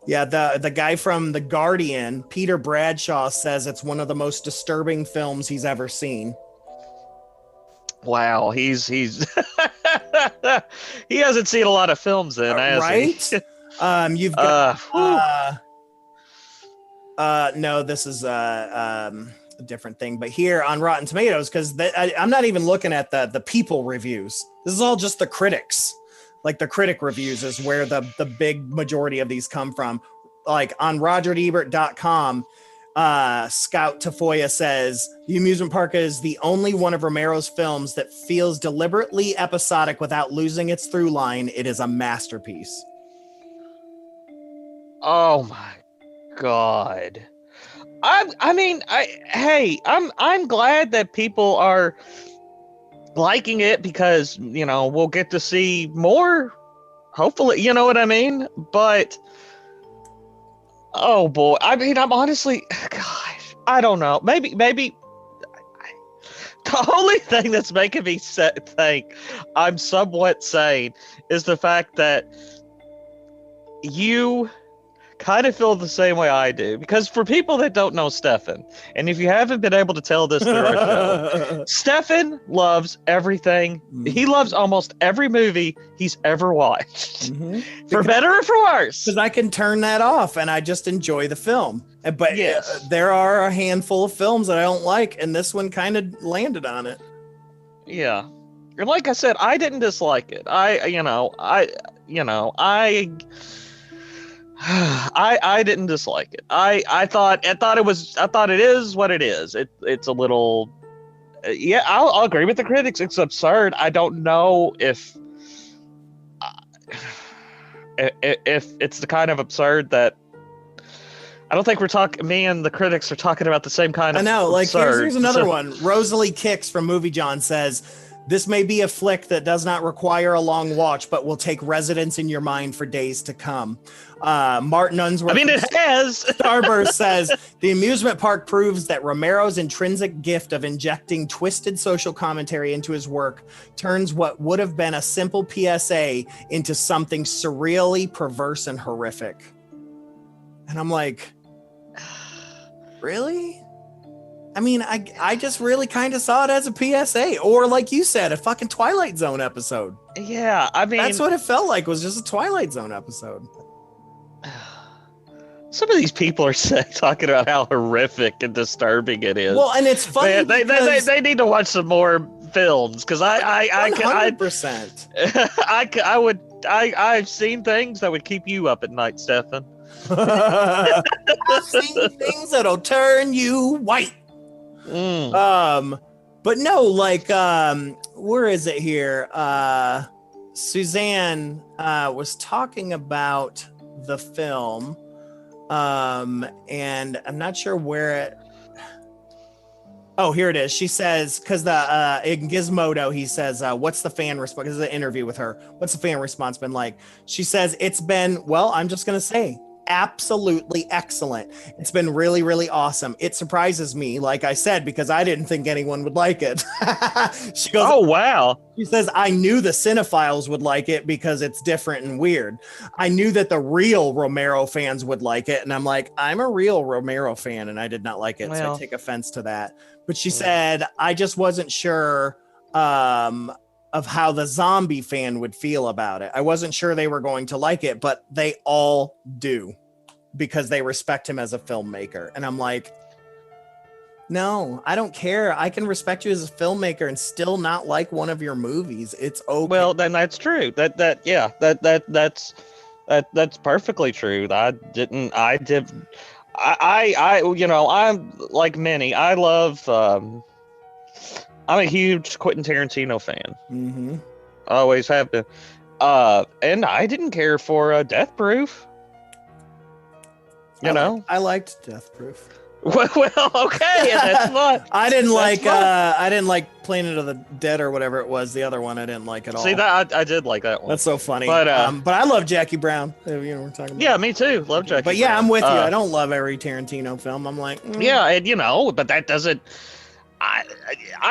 Yeah, the guy from The Guardian, Peter Bradshaw, says it's one of the most disturbing films he's ever seen. Wow, he's he hasn't seen a lot of films then, has right? he? You've got no, this is a different thing, but here on Rotten Tomatoes, because I'm not even looking at the people reviews. This is all just the critics. Like the critic reviews is where the big majority of these come from. Like on RogerEbert.com, Scout Tafoya says, The Amusement Park is the only one of Romero's films that feels deliberately episodic without losing its through line. It is a masterpiece. Oh my God. I'm glad that people are liking it, because we'll get to see more, hopefully, you know what I mean? But oh boy, I mean, I'm honestly, gosh, I don't know, maybe the only thing that's making me think I'm somewhat sane is the fact that you kind of feel the same way I do, because for people that don't know Stefan, and if you haven't been able to tell this through our show, Stefan loves everything. He loves almost every movie he's ever watched, for better or for worse. Because I can turn that off and I just enjoy the film. But there are a handful of films that I don't like, and this one kind of landed on it. Yeah, and like I said, I didn't dislike it. I didn't dislike it. I thought it is what it is. It's a little, I'll agree with the critics. It's absurd. I don't know if it's the kind of absurd that I don't think me and the critics are talking about the same kind of. I know. Like here's another one. Rosalie Kicks from Movie John says, this may be a flick that does not require a long watch, but will take residence in your mind for days to come. Martin Unsworth. I mean, it has. Starburst says, the amusement park proves that Romero's intrinsic gift of injecting twisted social commentary into his work turns what would have been a simple PSA into something surreally perverse and horrific. And I'm like, really? I mean, I just really kind of saw it as a PSA, or like you said, a fucking Twilight Zone episode. Yeah, I mean, that's what it felt like, was just a Twilight Zone episode. Some of these people are talking about how horrific and disturbing it is. Well, and it's funny. They need to watch some more films, because I 100%. I've seen things that would keep you up at night, Stefan. I've seen things that'll turn you white. But no, like, where is it here? Suzanne was talking about the film, and I'm not sure where it. Oh, here it is. She says, because in Gizmodo, he says, what's the fan response? This is an interview with her. What's the fan response been like? She says, it's been, well, I'm just going to say, absolutely excellent. It's been really, really awesome. It surprises me, like I said, because I didn't think anyone would like it. She goes, oh, wow. She says, I knew the cinephiles would like it because it's different and weird. I knew that the real Romero fans would like it. And I'm like, I'm a real Romero fan, and I did not like it. So I take offense to that. But she said, I just wasn't sure of how the zombie fan would feel about it. I wasn't sure they were going to like it, but they all do, because they respect him as a filmmaker. And I'm like, no, I don't care. I can respect you as a filmmaker and still not like one of your movies. It's okay. Well, then that's true. That's perfectly true. I'm like many. I love, I'm a huge Quentin Tarantino fan. Mm-hmm. Always have been. And I didn't care for Death Proof. I liked Death Proof. Well, okay, and that's fun. I didn't like Planet of the Dead or whatever it was. The other one I didn't like at all. See, that I did like that one. That's so funny. But I love Jackie Brown. We're talking about. Yeah, me too. Love Jackie. But yeah, Brown. I'm with you. I don't love every Tarantino film. I'm like, yeah, and but that doesn't. I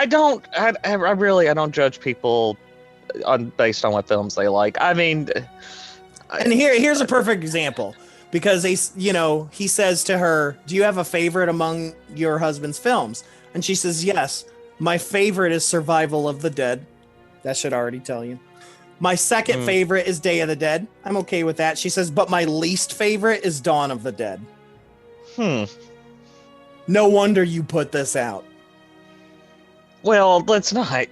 don't judge people based on what films they like. I mean, and here's a perfect example. Because he says to her, do you have a favorite among your husband's films? And she says, yes, my favorite is Survival of the Dead. That should already tell you. My second favorite is Day of the Dead. I'm okay with that. She says, but my least favorite is Dawn of the Dead. No wonder you put this out. Well, let's not.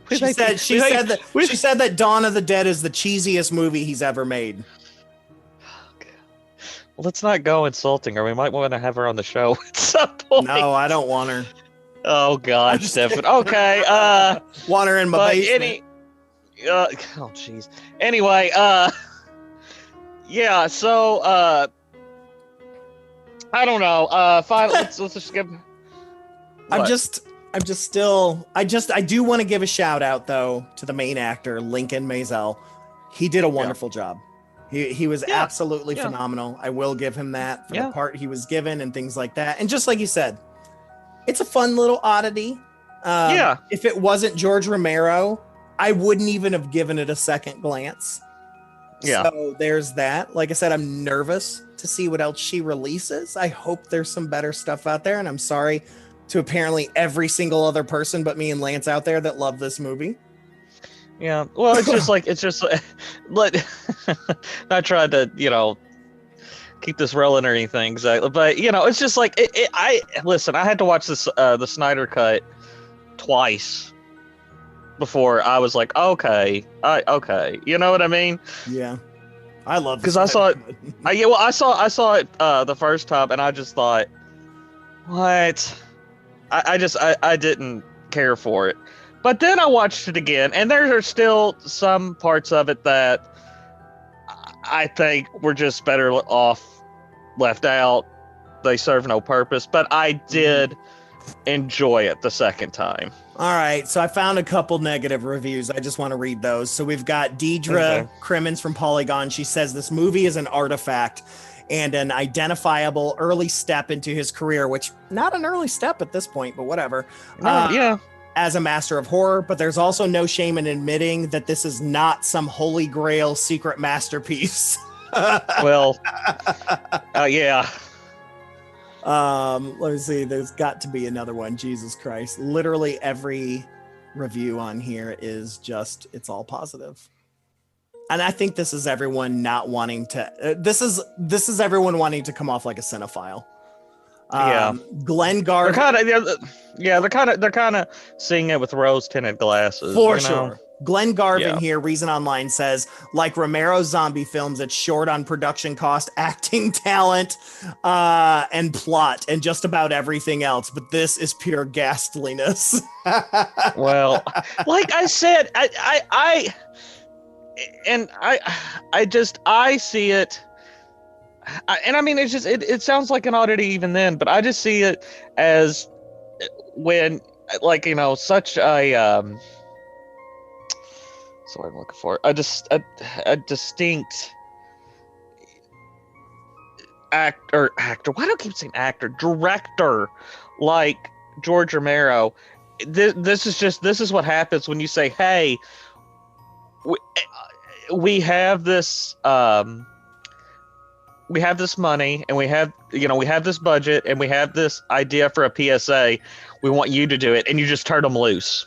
She said that Dawn of the Dead is the cheesiest movie he's ever made. Well, let's not go insulting her. We might want to have her on the show at some point. No, I don't want her. Oh, God, Stefan. Okay. Want her in my basement. Oh, jeez. Anyway, yeah, so, I don't know. Let's just skip. I do want to give a shout out, though, to the main actor, Lincoln Mazel. He did a wonderful job. He was absolutely phenomenal. I will give him that for the part he was given and things like that. And just like you said, it's a fun little oddity. If it wasn't George Romero, I wouldn't even have given it a second glance. Yeah. So there's that. Like I said, I'm nervous to see what else she releases. I hope there's some better stuff out there. And I'm sorry to apparently every single other person but me and Lance out there that love this movie. Yeah, well, it's just like not trying to, keep this rolling or anything, exactly. But it's just like I had to watch this the Snyder Cut twice before I was like, okay, you know what I mean? Yeah, I love because I saw it. I saw it the first time, and I just thought, what? I didn't care for it. But then I watched it again, and there are still some parts of it that I think were just better off left out. They serve no purpose, but I did enjoy it the second time. All right, so I found a couple negative reviews. I just want to read those. So we've got Deidre Crimmins from Polygon. She says this movie is an artifact and an identifiable early step into his career, which not an early step at this point, but whatever. As a master of horror, but there's also no shame in admitting that this is not some holy grail secret masterpiece. Well, yeah. Let me see. There's got to be another one. Jesus Christ. Literally every review on here is just, it's all positive. And I think this is everyone not wanting to, this is everyone wanting to come off like a cinephile. Glenn Garvin. They're kind of seeing it with rose-tinted glasses. For sure. Glenn Garvin here, Reason Online says, like Romero's zombie films, it's short on production cost, acting talent, and plot, and just about everything else. But this is pure ghastliness. Well, like I said, I see it. And I mean, it's just, it sounds like an oddity even then, but I just see it as when, like, you know, such a, that's what I'm looking for. A distinct actor. Why do I keep saying actor? Director, like George Romero. This is what happens when you say, "Hey, we have this money, and we have this budget, and we have this idea for a PSA. We want you to do it," and you just turn them loose.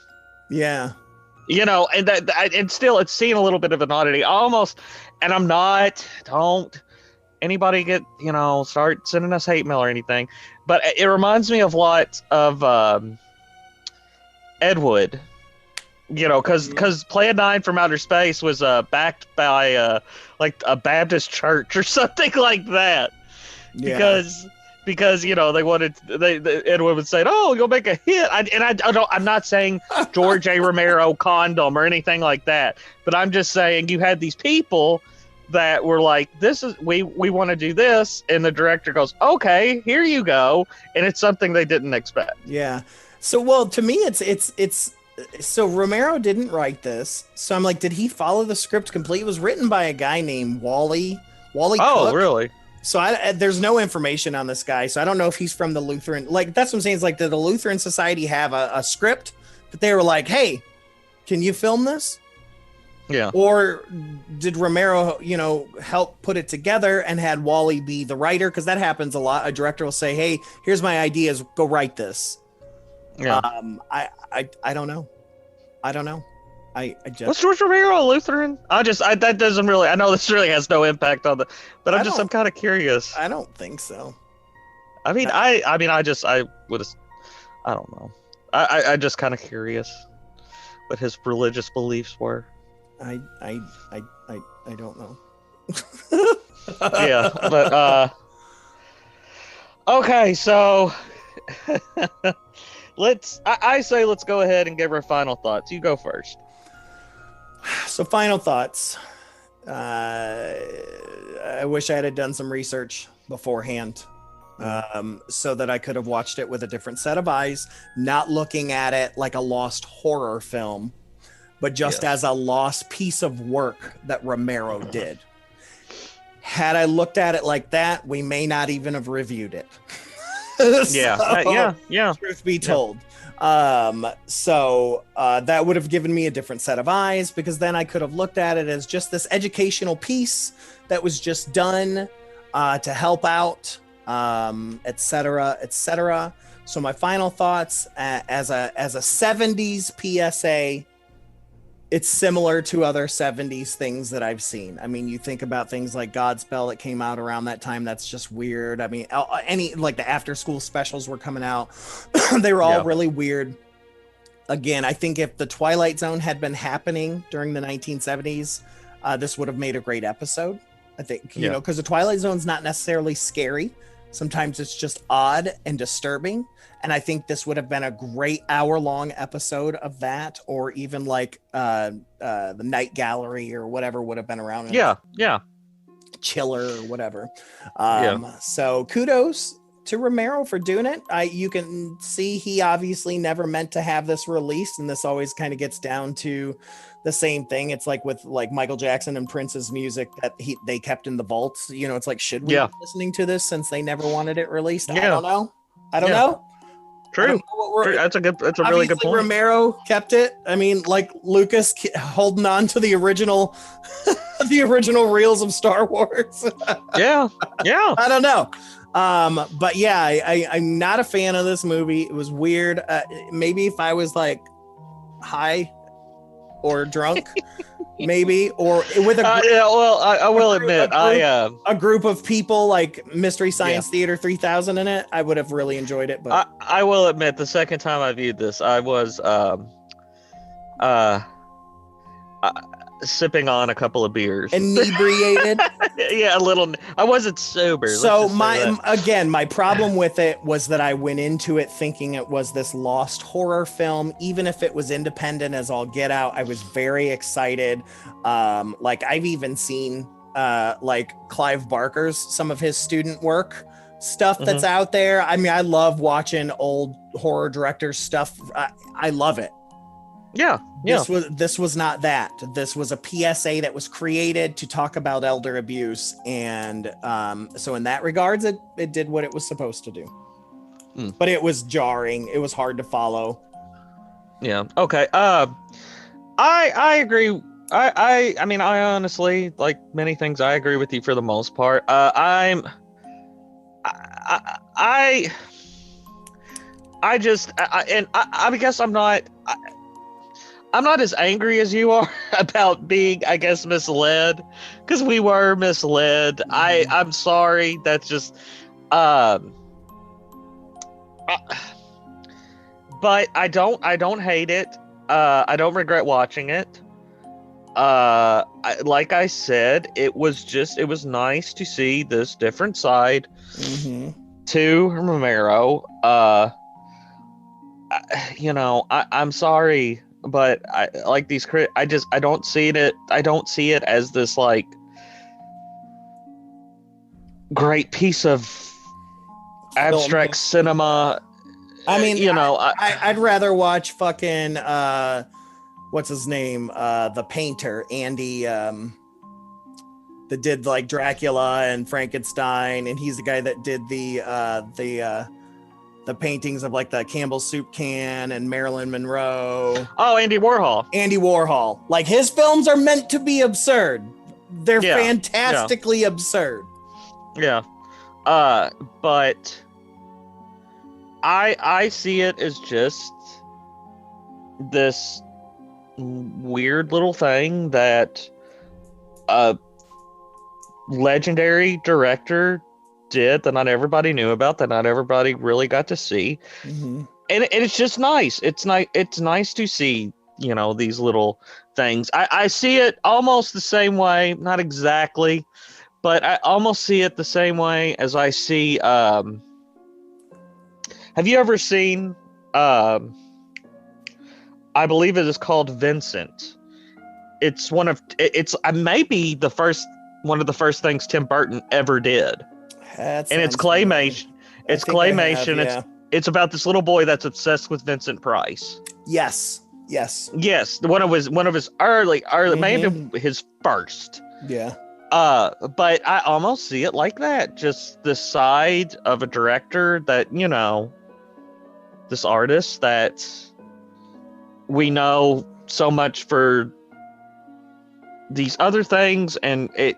Yeah. You know, and and still, it's seeing a little bit of an oddity, almost. And I'm not. Don't anybody get, start sending us hate mail or anything. But it reminds me of what of Ed Wood. You know, because Plan 9 from Outer Space was backed by like a Baptist church or something like that. Yeah. Because they wanted Ed Wood would say, "Oh, you'll make a hit," I'm not saying George A. Romero condom or anything like that, but I'm just saying you had these people that were like, we want to do this, and the director goes, "Okay, here you go," and it's something they didn't expect. Yeah. So, well, to me, it's so Romero didn't write this, so I'm like, did he follow the script completely? It was written by a guy named Wally. Oh, Cook. Really? So there's no information on this guy. So I don't know if he's from the Lutheran. Like, that's what I'm saying. Is like, did the Lutheran Society have a script that they were like, "Hey, can you film this?" Yeah. Or did Romero, help put it together and had Wally be the writer? Because that happens a lot. A director will say, "Hey, here's my ideas. Go write this." Yeah. I don't know. I just. Was George Romero a Lutheran? That doesn't really. I know this really has no impact on but I'm kind of curious. I don't think so. I mean, I would. I don't know. I just kind of curious what his religious beliefs were. I don't know. Yeah, but okay, so I say let's go ahead and give our final thoughts. You go first. So, final thoughts. I wish I had done some research beforehand, so that I could have watched it with a different set of eyes, not looking at it like a lost horror film, but just as a lost piece of work that Romero did. Had I looked at it like that, we may not even have reviewed it. Yeah. Truth be told. So that would have given me a different set of eyes, because then I could have looked at it as just this educational piece that was just done to help out, etc., etc. So my final thoughts, as a 70s PSA, it's similar to other 70s things that I've seen. I mean, you think about things like Godspell that came out around that time. That's just weird. I mean, like the after school specials were coming out. They were all really weird. Again, I think if the Twilight Zone had been happening during the 1970s, this would have made a great episode. I think, because the Twilight Zone's not necessarily scary. Sometimes it's just odd and disturbing. And I think this would have been a great hour-long episode of that, or even like the Night Gallery or whatever would have been around. Yeah. Chiller or whatever. So kudos to Romero for doing it. You can see he obviously never meant to have this released, and this always kind of gets down to the same thing. It's like with like Michael Jackson and Prince's music that they kept in the vaults. It's like, should we be listening to this since they never wanted it released? I don't know. True. That's a really good point. Romero kept it. I mean, like Lucas holding on to the original, the original reels of Star Wars. Yeah. I don't know. But yeah, I'm not a fan of this movie. It was weird. Maybe if I was like high or drunk, maybe, or with a I will admit, a group of people like Mystery Science Theater 3000 in it, I would have really enjoyed it. But I will admit, the second time I viewed this, I was sipping on a couple of beers, inebriated. Yeah, a little. I wasn't sober. So my problem with it was that I went into it thinking it was this lost horror film, even if it was independent as all get out. I was very excited. Like I've even seen like Clive Barker's, some of his student work stuff that's out there. I mean, I love watching old horror directors stuff. I love it. Yeah. This was not that. This was a PSA that was created to talk about elder abuse, and so in that regards, it did what it was supposed to do. But it was jarring. It was hard to follow. Yeah. Okay. I agree. I mean, I honestly, like many things, I agree with you for the most part. I guess I'm not as angry as you are about being, I guess, misled, because we were misled. I'm sorry. That's just, but I don't hate it. I don't regret watching it. Like I said, it was nice to see this different side to Romero. I'm sorry, but I like these I don't see it as this like great piece of abstract cinema. I mean, I'd rather watch fucking what's his name, the painter Andy, that did like Dracula and Frankenstein, and he's the guy that did the paintings of like the Campbell soup can and Marilyn Monroe. Oh, Andy Warhol. Like his films are meant to be absurd. They're fantastically absurd. Yeah. But I see it as just this weird little thing that a legendary director did that not everybody knew about, that not everybody really got to see. And it's just nice. It's nice to see, these little things. I see it almost the same way, not exactly, but I almost see it the same way as I see have you ever seen I believe it is called Vincent. It's maybe one of the first things Tim Burton ever did. And it's claymation. It's claymation. It's about this little boy that's obsessed with Vincent Price. Yes. One of his early, maybe his first. Yeah. But I almost see it like that. Just the side of a director that, this artist that we know so much for these other things, and it,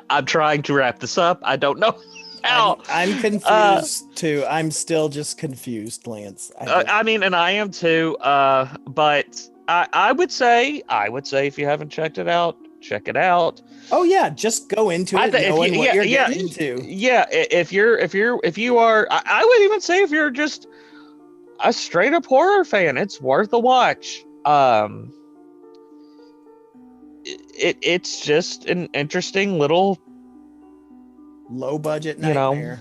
I'm trying to wrap this up. I don't know how. I'm confused too. I'm still just confused, Lance. I mean, and I am too. But I would say if you haven't checked it out, check it out. Oh yeah, just go into it knowing what you're getting into. Yeah, if you are, I would even say if you're just a straight up horror fan, it's worth a watch. It's just an interesting little low budget nightmare.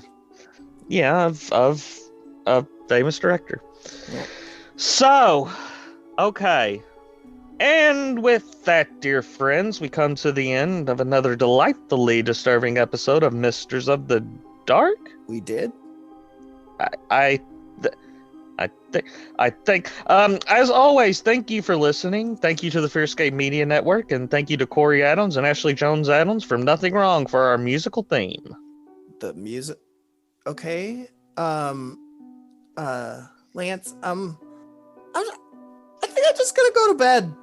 Of a famous director. Yeah. So, okay. And with that, dear friends, we come to the end of another delightfully disturbing episode of Misters of the Dark. We did. I think. As always, thank you for listening. Thank you to the Fearscape Media Network, and thank you to Corey Adams and Ashley Jones Adams from Nothing Wrong for our musical theme. The music. Okay. Lance. I think I'm just gonna go to bed.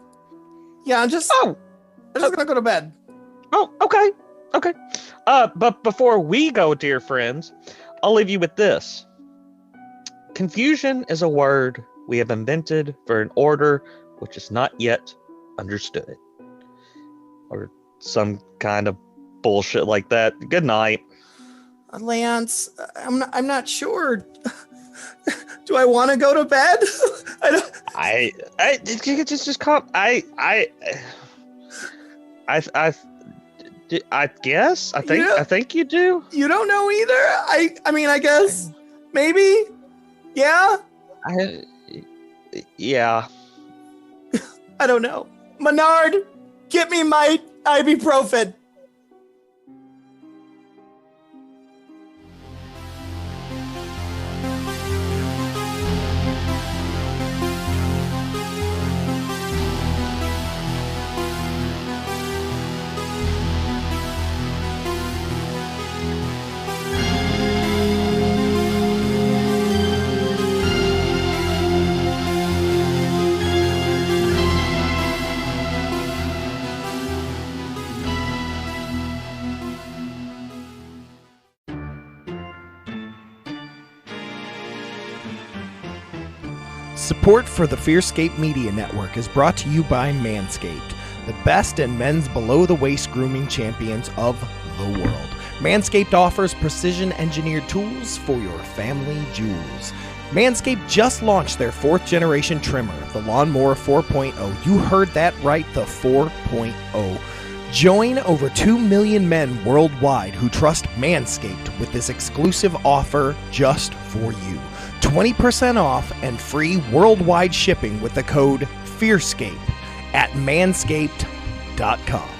Yeah, I'm just gonna go to bed. Oh, okay. Okay. But before we go, dear friends, I'll leave you with this. Confusion is a word we have invented for an order which is not yet understood. Or some kind of bullshit like that. Good night. Lance, I'm not sure. Do I want to go to bed? I just come. I guess. I think you do. You don't know either. I mean, I guess maybe. Yeah. Yeah. I don't know. Menard, get me my ibuprofen. Support for the Fearscape Media Network is brought to you by Manscaped, the best in men's below-the-waist grooming champions of the world. Manscaped offers precision-engineered tools for your family jewels. Manscaped just launched their 4th-generation trimmer, the Lawnmower 4.0. You heard that right, the 4.0. Join over 2 million men worldwide who trust Manscaped with this exclusive offer just for you. 20% off and free worldwide shipping with the code FEARSCAPE at manscaped.com.